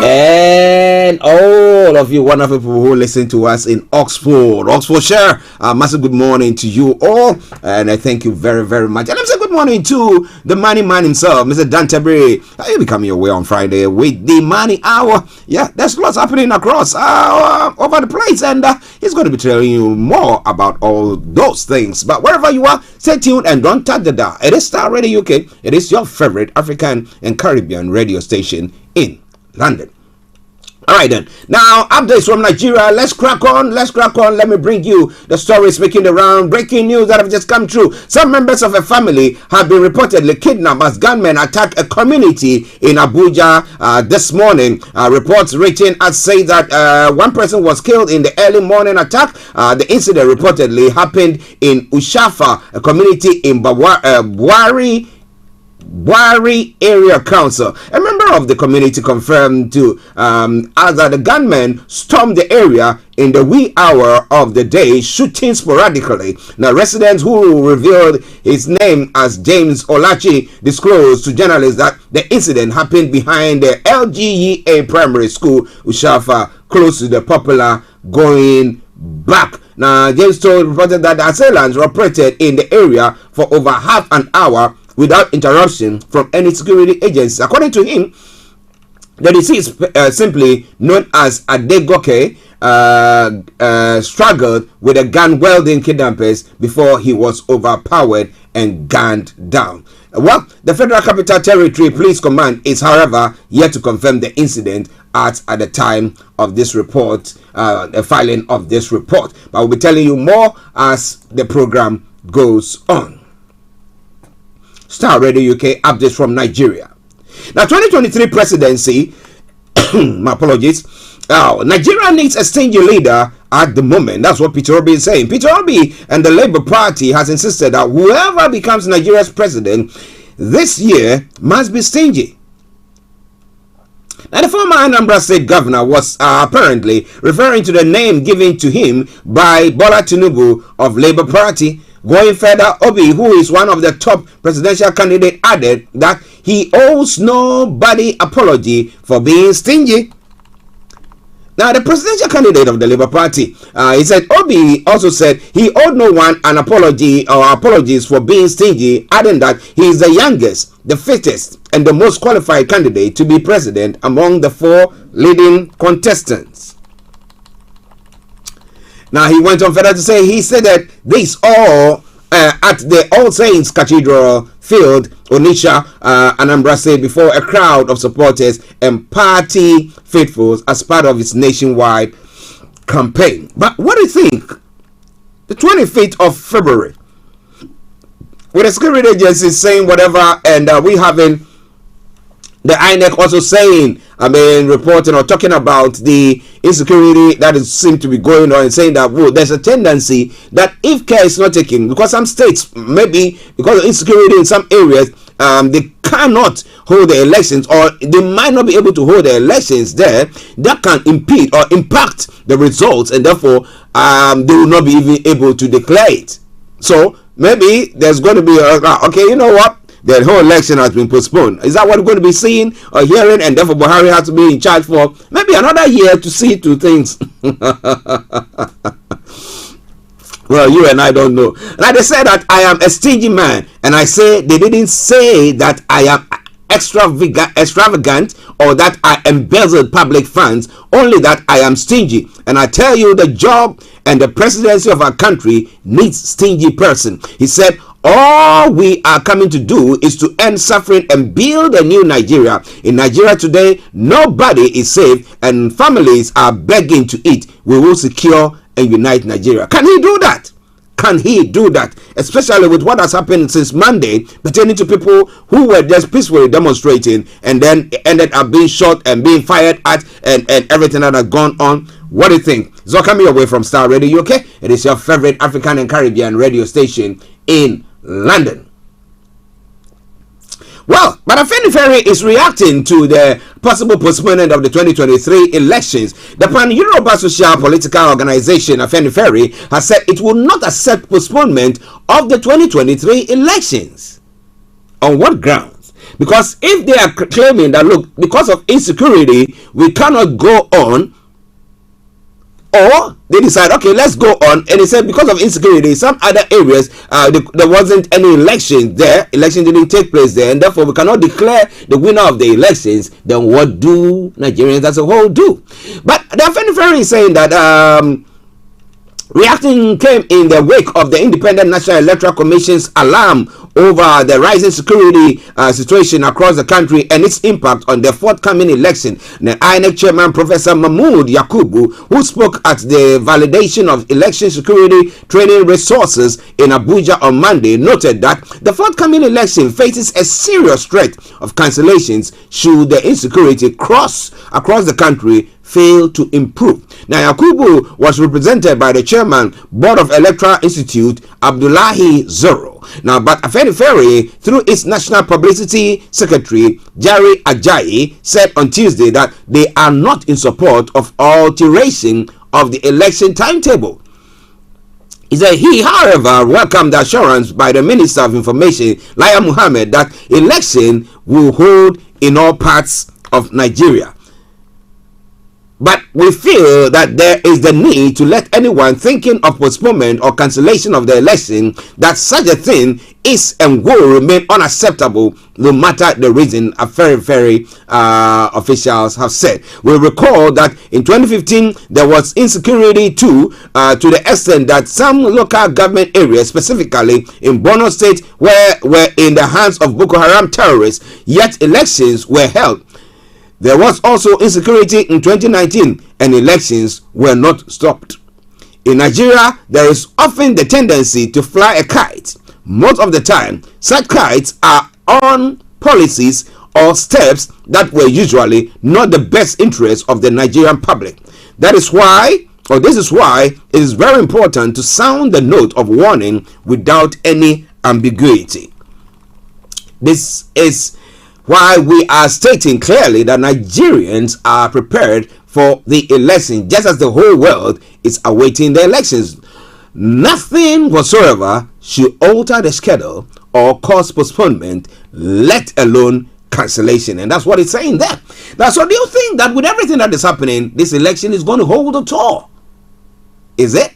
And all of you wonderful people who listen to us in Oxfordshire, massive good morning to you all, and I thank you very, very much. And I'm saying good morning to the money man himself, Mr. Dantebre. He'll be coming your way on Friday with the money hour. Yeah, there's lots happening across over the place, and he's going to be telling you more about all those things. But wherever you are, stay tuned and don't touch the dial. It is Starr Radio UK. It is your favorite African and Caribbean radio station in London. All right then. Now, updates from Nigeria. Let's crack on. Let me bring you the stories making the round. Breaking news that have just come true. Some members of a family have been reportedly kidnapped as gunmen attack a community in Abuja this morning. Reports reaching us say that one person was killed in the early morning attack. The incident reportedly happened in Ushafa, a community in Buhari Area Council. A member of the community confirmed to us that the gunmen stormed the area in the wee hour of the day, shooting sporadically. Now, residents who revealed his name as James Olayomi disclosed to journalists that the incident happened behind the LGEA Primary School, Ushafa, close to the popular Going Back. Now, James reported that the assailants operated in the area for over half an hour without interruption from any security agency. According to him, the deceased, simply known as Adegoke, struggled with the gun-wielding kidnappers before he was overpowered and gunned down. Well, the Federal Capital Territory Police Command is, however, yet to confirm the incident at the time of this report, the filing of this report. But we'll be telling you more as the program goes on. Starr Radio UK updates from Nigeria. Now, 2023 presidency, my apologies. Nigeria needs a stingy leader at the moment. That's what Peter Obi is saying. Peter Obi and the Labour Party has insisted that whoever becomes Nigeria's president this year must be stingy. Now, the former Anambra State governor was apparently referring to the name given to him by Bola Tinubu of Labour Party. Going further, Obi, who is one of the top presidential candidates, added that he owes nobody apology for being stingy. Now, the presidential candidate of the Labour Party, he said, Obi also said he owed no one an apology or apologies for being stingy, adding that he is the youngest, the fittest, and the most qualified candidate to be president among the four leading contestants. Now, he went on further to say, he said that this all at the All Saints Cathedral Field, Onitsha, Anambra State, before a crowd of supporters and party faithfuls as part of its nationwide campaign. But what do you think? The 25th of February, with the security agencies saying whatever, and we having the INEC also saying, reporting or talking about the insecurity that is seemed to be going on, and saying that there's a tendency that if care is not taken, because some states, maybe because of insecurity in some areas, they cannot hold the elections, or they might not be able to hold the elections there, that can impede or impact the results, and therefore they will not be even able to declare it. So maybe there's going to be okay, you know what, the whole election has been postponed. Is that what we're going to be seeing or hearing? And therefore Buhari has to be in charge for maybe another year to see to things. Well, you and I don't know. Now, they say that I am a stingy man, and I say they didn't say that I am extravagant or that I embezzled public funds, only that I am stingy. And I tell you, the job and the presidency of our country needs stingy person. He said, all we are coming to do is to end suffering and build a new Nigeria. In Nigeria today, nobody is safe and families are begging to eat. We will secure and unite Nigeria. Can he do that? Can he do that? Especially with what has happened since Monday pertaining to people who were just peacefully demonstrating and then ended up being shot and being fired at and everything that has gone on. What do you think? So coming away from Starr Radio UK, it is your favorite African and Caribbean radio station in London. Well, but Afenifere is reacting to the possible postponement of the 2023 elections. The Pan-Yoruba Social Political Organization, Afenifere, has said it will not accept postponement of the 2023 elections. On what grounds? Because if they are claiming that, look, because of insecurity, we cannot go on, or they decide, okay, let's go on, and they said because of insecurity, some other areas, there wasn't any election there, election didn't take place there, and therefore we cannot declare the winner of the elections, then what do Nigerians as a whole do? But the Afenifere is saying that reacting came in the wake of the Independent National Electoral Commission's alarm over the rising security situation across the country and its impact on the forthcoming election. The INEC chairman, Professor Mahmood Yakubu, who spoke at the validation of election security training resources in Abuja on Monday, noted that the forthcoming election faces a serious threat of cancellations should the insecurity across the country fail to improve. Now, Yakubu was represented by the chairman, Board of Electoral Institute, Abdullahi Zoro. Now, but Afenifere, through its national publicity secretary, Jerry Ajayi, said on Tuesday that they are not in support of alteration of the election timetable. He said he, however, welcomed the assurance by the Minister of Information, Laya Muhammad, that election will hold in all parts of Nigeria. But we feel that there is the need to let anyone thinking of postponement or cancellation of the election that such a thing is and will remain unacceptable no matter the reason, very officials have said. We recall that in 2015 there was insecurity too, to the extent that some local government areas, specifically in Borno State, were in the hands of Boko Haram terrorists, yet elections were held. There was also insecurity in 2019 and elections were not stopped. In Nigeria, there is often the tendency to fly a kite. Most of the time, such kites are on policies or steps that were usually not the best interest of the Nigerian public. This is why it is very important to sound the note of warning without any ambiguity. This is why we are stating clearly that Nigerians are prepared for the election, just as the whole world is awaiting the elections. Nothing whatsoever should alter the schedule or cause postponement, let alone cancellation. And that's what it's saying there. Now, so do you think that with everything that is happening, this election is going to hold at all? Is it?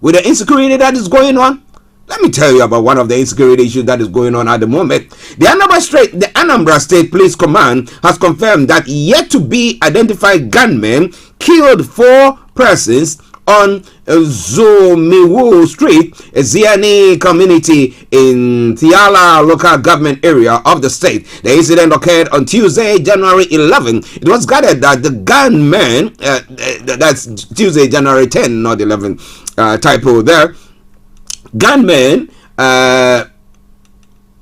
With the insecurity that is going on? Let me tell you about one of the insecurity issues that is going on at the moment. The Anambra State Police Command has confirmed that yet to be identified gunmen killed 4 persons on Zomiwu Street, a Ziani community in Thiala local government area of the state. The incident occurred on Tuesday, January 11. It was gathered that the gunmen, that's Tuesday, January 10, not 11, typo there. Gunmen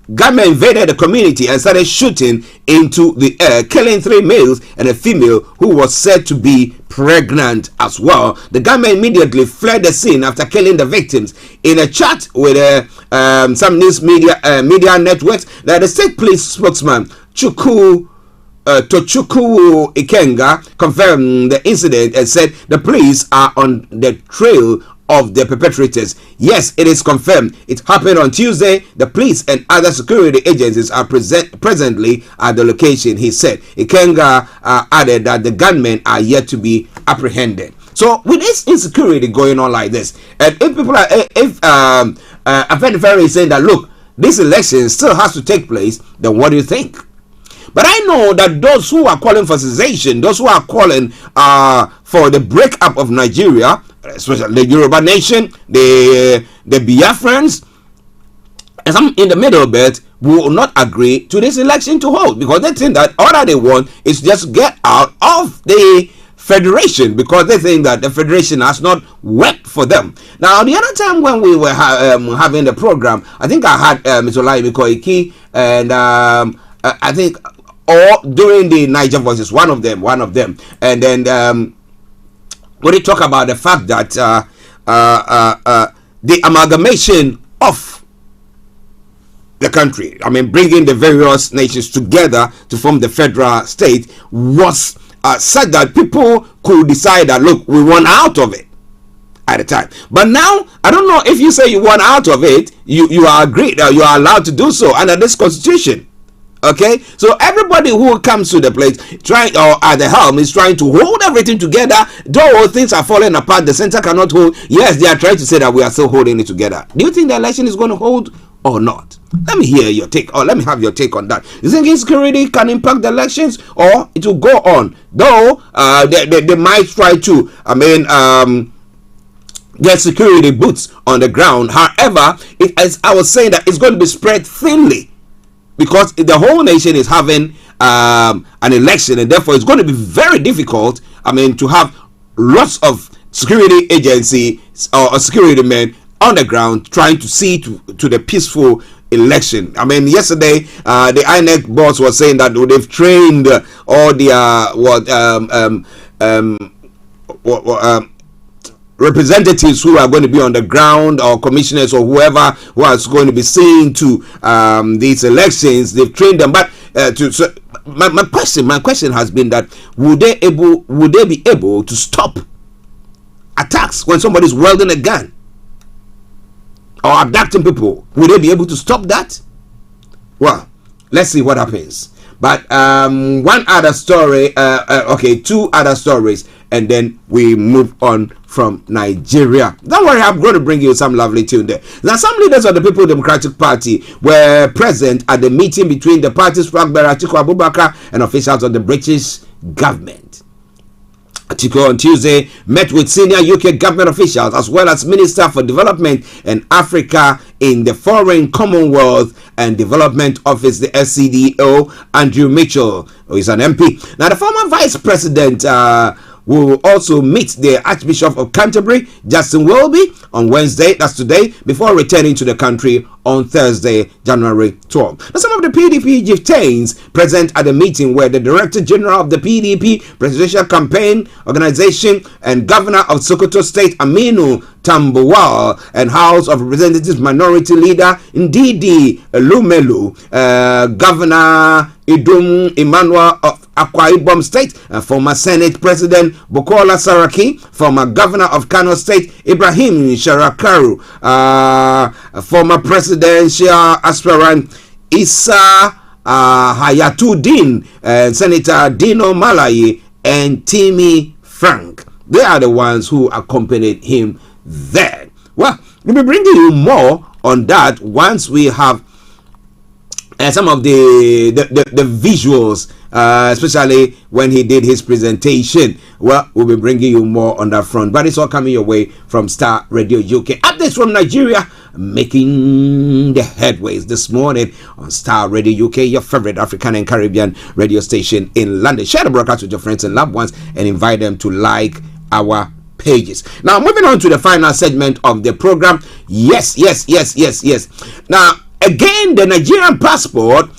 invaded the community and started shooting into the air, killing 3 males and a female who was said to be pregnant as well. The gunmen immediately fled the scene after killing the victims. In a chat with some news media networks, that the state police spokesman Tochukwu Ikenga confirmed the incident and said the police are on the trail of the perpetrators. Yes, it is confirmed. It happened on Tuesday. The police and other security agencies are presently at the location, he said. Ikenga added that the gunmen are yet to be apprehended. So with this insecurity going on like this, and if people are, Afenifere is saying that, look, this election still has to take place, then what do you think? But I know that those who are calling for cessation, those who are calling for the breakup of Nigeria, especially the Yoruba nation, the Biafrans, and some in the middle belt, will not agree to this election to hold, because they think that all that they want is just get out of the federation, because they think that the federation has not worked for them. Now, the other time when we were having the program, I think I had Mr. Olayomi Koiki, and I think, or during the Niger Voices, one of them, and then when they talk about the fact that the amalgamation of the country, I mean, bringing the various nations together to form the federal state, was such that people could decide that, look, we want out of it at the time. But now, I don't know if you say you want out of it, you are agreed, you are allowed to do so under this constitution. Okay, so everybody who comes to the place trying or at the helm is trying to hold everything together. Though things are falling apart, the center cannot hold. Yes, they are trying to say that we are still holding it together. Do you think the election is going to hold or not? Let me hear your take, or let me have your take on that. You think insecurity can impact the elections, or it will go on? Though they might try to, get security boots on the ground. However, as I was saying, that it's going to be spread thinly, because the whole nation is having an election, and therefore it's going to be very difficult, to have lots of security agency or security men on the ground trying to see to the peaceful election. Yesterday the INEC boss was saying that they've trained all the representatives who are going to be on the ground, or commissioners, or whoever who is going to be seeing to these elections. They've trained them, but my question has been that would they be able to stop attacks when somebody's wielding a gun or abducting people? Would they be able to stop that? Well, let's see what happens. But one other story, two other stories, and then we move on from Nigeria. Don't worry, I'm going to bring you some lovely tune there. Now, some leaders of the People Democratic Party were present at the meeting between the party's flag bearer Atiku Abubakar and officials of the British government. Atiku on Tuesday met with senior UK government officials as well as Minister for Development and Africa in the Foreign Commonwealth and Development Office, the SCDO, Andrew Mitchell, who is an MP. Now, the former Vice President will also meet the Archbishop of Canterbury, Justin Welby, on Wednesday, that's today, before returning to the country on Thursday, January 12th. Now, some of the PDP chieftains present at the meeting were the Director General of the PDP Presidential Campaign Organization and Governor of Sokoto State, Aminu Tambuwal, and House of Representatives Minority Leader Ndidi Lumelu, Governor Idum Emmanuel of Akwa Ibom State, former Senate President Bukola Saraki, former Governor of Kano State Ibrahim Sharakaru, former presidential aspirant Isa Hayatuddin, Senator Dino Malayi, and Timmy Frank. They are the ones who accompanied him there. Well, we'll be bringing you more on that once we have some of the visuals, especially when he did his presentation. Well, we'll be bringing you more on that front, but it's all coming your way from Starr Radio UK. Updates from Nigeria making the headways this morning on Starr Radio UK, your favorite African and Caribbean radio station in London. Share the broadcast with your friends and loved ones and invite them to like our pages. Now, moving on to the final segment of the program. Yes. Now, again, the Nigerian passport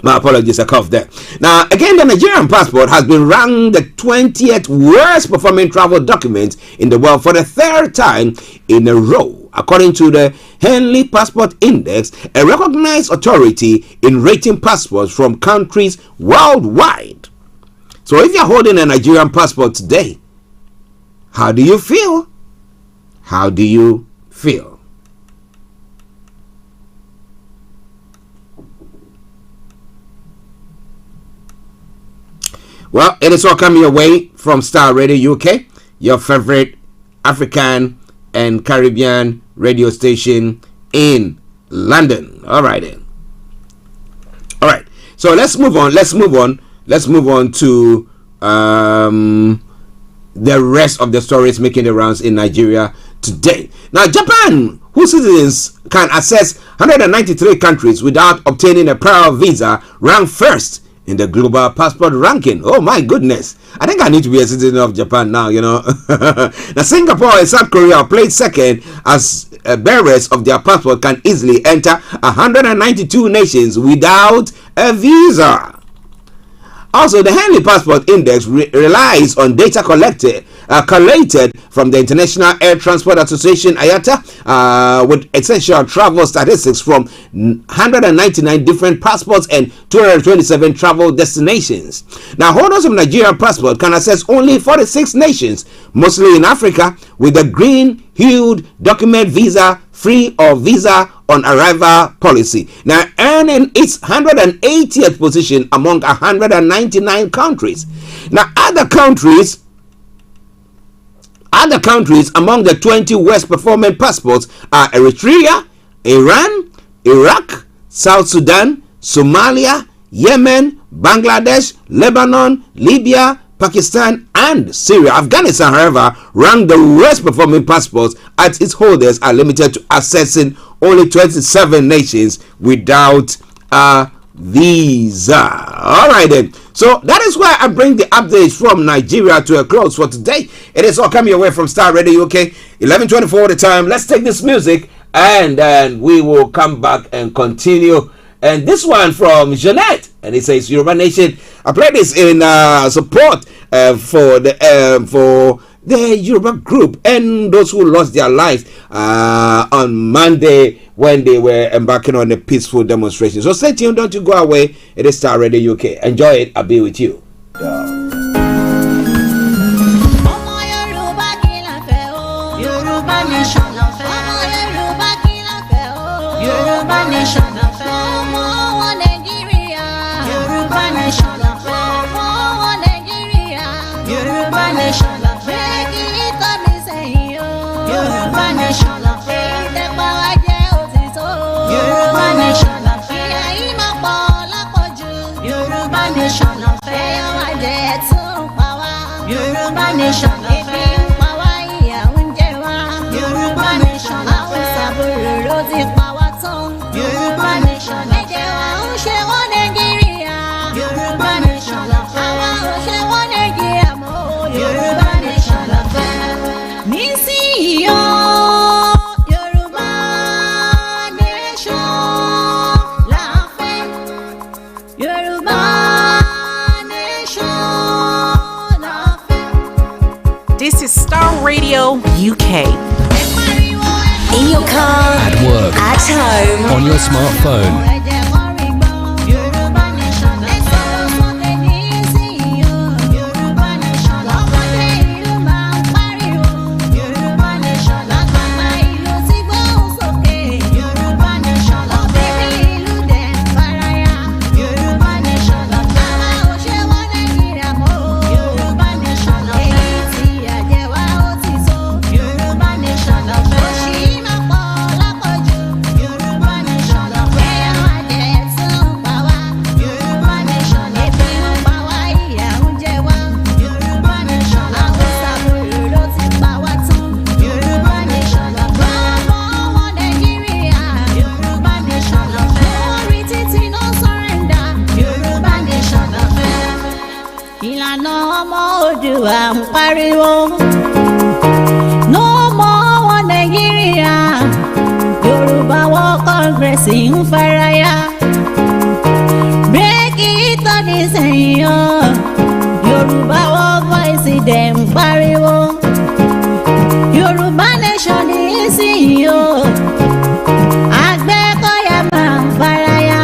my apologies, I coughed there. Now, again, the Nigerian passport has been ranked the 20th worst performing travel document in the world for the third time in a row, according to the Henley Passport Index, a recognized authority in rating passports from countries worldwide. So if you're holding a Nigerian passport today, how do you feel? How do you feel? Well, it is all coming your way from Starr Radio UK, your favorite African and Caribbean radio station in London. All right then. All right. So let's move on to the rest of the stories making the rounds in Nigeria today. Now, Japan, whose citizens can access 193 countries without obtaining a prior visa, ranked first in the global passport ranking. Oh my goodness. I think I need to be a citizen of Japan now, you know. Now, Singapore and South Korea played second as bearers of their passport can easily enter 192 nations without a visa. Also, the Henley Passport Index relies on data collated from the International Air Transport Association IATA with essential travel statistics from 199 different passports and 227 travel destinations. Now, holders of Nigerian passport can access only 46 nations, mostly in Africa, with the green-hued document visa free of visa on arrival policy, now earning its 180th position among 199 countries. Now other countries among the 20 worst performing passports are Eritrea, Iran, Iraq, South Sudan, Somalia, Yemen, Bangladesh, Lebanon, Libya, Pakistan, and Syria. Afghanistan, however, ranked the worst performing passports as its holders are limited to accessing only 27 nations without a visa. Alright then. So that is where I bring the updates from Nigeria to a close for today. It is all coming your way from Starr Radio UK. 11:24 the time. Let's take this music and then we will come back and continue. And this one from Jeanette, and it says Yoruba Nation. I play this in support for the Yoruba group and those who lost their lives on Monday when they were embarking on a peaceful demonstration. So stay tuned, don't you go away. It is Starr Radio UK. Enjoy it. I'll be with you. This is Starr Radio UK. In your car, At work, at home, on your smartphone. Oòduà ń pariwo no more one Nigeria, Yorùbá World Congress ń faraya break it on nísìnyí o, Yorùbá World Voice dẹ̀ ń pariwo Yorùbá Nation nísìnyí o, Àgbẹ̀kọ̀yà máa ń faraya.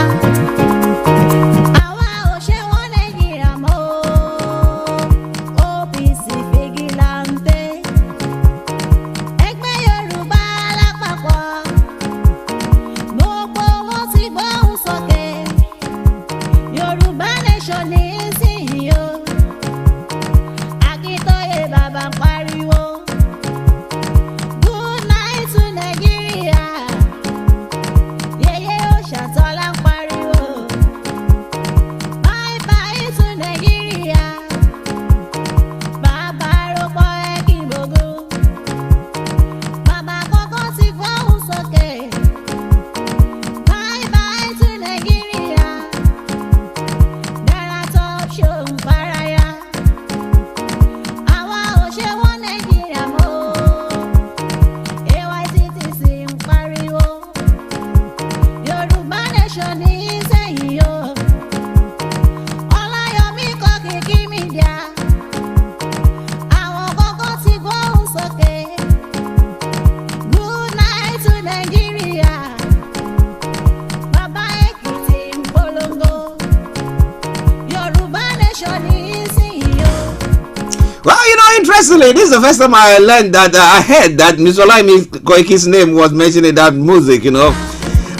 Well, interestingly, this is the first time I learned that I heard that Mr. Olayomi Koiki's name was mentioned in that music,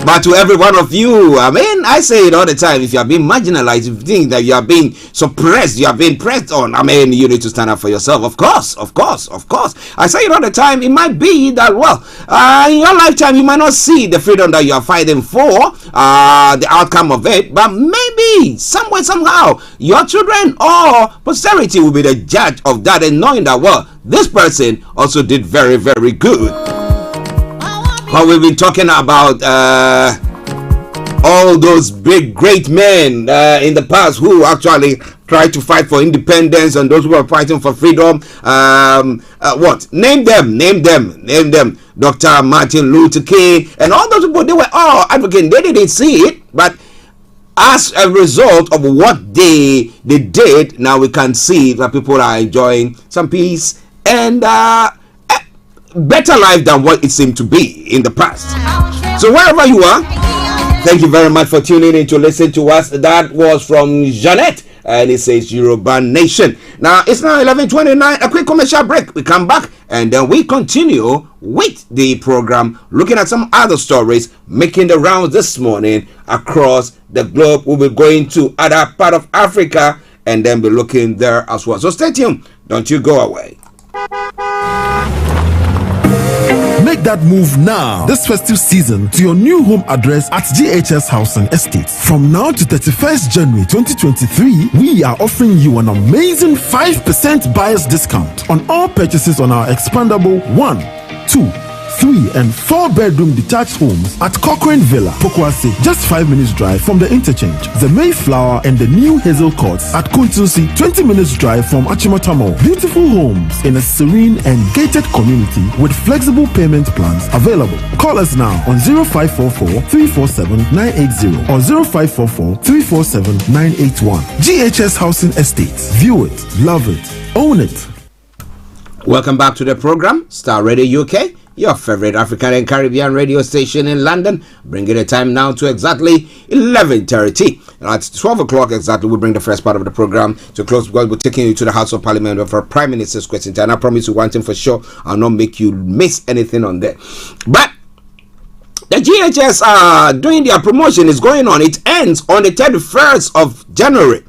But to every one of you, I say it all the time. If you are being marginalized, if you think that you are being suppressed, you are being pressed on, you need to stand up for yourself. Of course. I say it all the time. It might be that, in your lifetime, you might not see the freedom that you are fighting for, the outcome of it, but maybe, somewhere, somehow, your children or posterity will be the judge of that, and knowing that, this person also did very, very good. Well, we've been talking about all those big, great men in the past who actually tried to fight for independence, and those who are fighting for freedom. Name them. Dr. Martin Luther King and all those people, they were all advocating. They didn't see it, but as a result of what they did, now we can see that people are enjoying some peace and better life than what it seemed to be in the past. So wherever you are, thank you very much for tuning in to listen to us. That was from Jeanette, and it says Yoruba Nation. Now it's now 11:29. A quick commercial break. We come back and then we continue with the program, looking at some other stories making the rounds this morning across the globe. We'll be going to other part of Africa and then be looking there as well. So stay tuned. Don't you go away. Make that move now, this festive season, to your new home address at GHS Housing Estate. From now to 31st January 2023, we are offering you an amazing 5% buyer's discount on all purchases on our expandable 1, 2, 3 and 4 bedroom detached homes at Cochrane Villa, Pokwase, just 5 minutes drive from the interchange. The Mayflower and the new Hazel Courts at Kuntusi, 20 minutes drive from Achimotamo. Beautiful homes in a serene and gated community with flexible payment plans available. Call us now on 0544 347 980 or 0544 347 981. GHS Housing Estates. View it, love it, own it. Welcome back to the program, Starr Radio UK, your favorite African and Caribbean radio station in London. Bringing the time now to exactly 11:30. At 12 o'clock exactly, we'll bring the first part of the program to close because we're taking you to the House of Parliament for Prime Minister's question. And I promise you one thing for sure, I'll not make you miss anything on there. But the GHS are doing their promotion is going on. It ends on the 31st of January.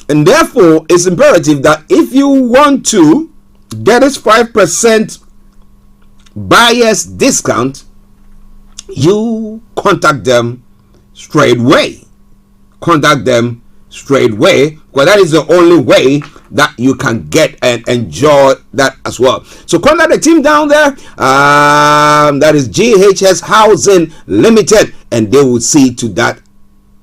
And therefore, it's imperative that if you want to get this 5% buyer's discount, you contact them straight away. Because that is the only way that you can get and enjoy that as well. So contact the team down there, that is GHS Housing Limited, and they will see to that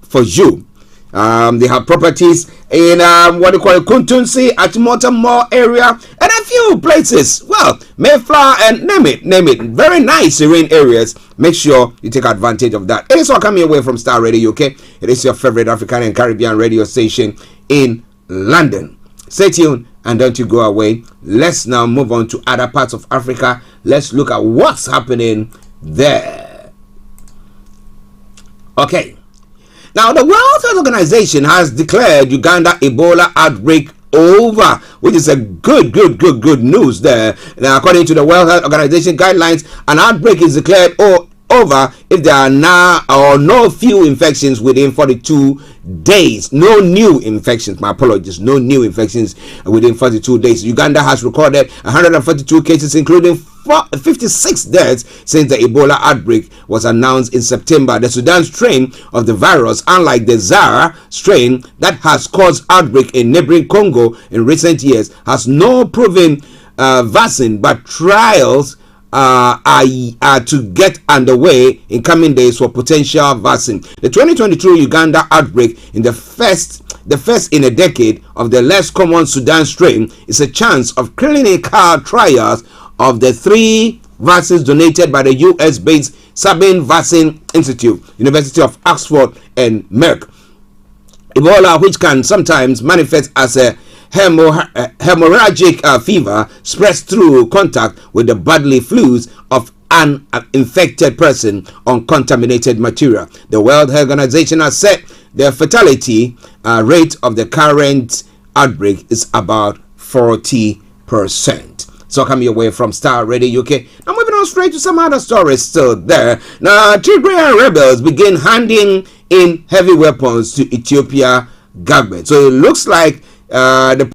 for you. They have properties in Kuntunsi, Achimota area, and a few places. Well, Mayflower and name it. Very nice, serene areas. Make sure you take advantage of that. It is all coming away from Starr Radio UK. It is your favorite African and Caribbean radio station in London. Stay tuned and don't you go away. Let's now move on to other parts of Africa. Let's look at what's happening there. Okay. Now, the World Health Organization has declared Uganda Ebola outbreak over, which is a good news there. Now, according to the World Health Organization guidelines, an outbreak is declared over if there are now or no few infections within 42 days. No new infections. My apologies. No new infections within 42 days. Uganda has recorded 142 cases, including 56 deaths since the Ebola outbreak was announced in September. The Sudan strain of the virus, unlike the Zaire strain that has caused outbreak in neighboring Congo in recent years, has no proven vaccine, but trials are to get underway in coming days for potential vaccine. The 2022 Uganda outbreak, in the first in a decade of the less common Sudan strain, is a chance of clinical trials of the 3 vaccines donated by the US-based Sabin Vaccine Institute, University of Oxford, and Merck. Ebola, which can sometimes manifest as a hemorrhagic fever, spreads through contact with the bodily fluids of an infected person on contaminated material. The World Health Organization has said the fatality rate of the current outbreak is about 40%. So coming your way from Star Radio UK. Now moving on straight to some other stories still there. Now Tigrayan rebels begin handing in heavy weapons to Ethiopia government. So it looks like the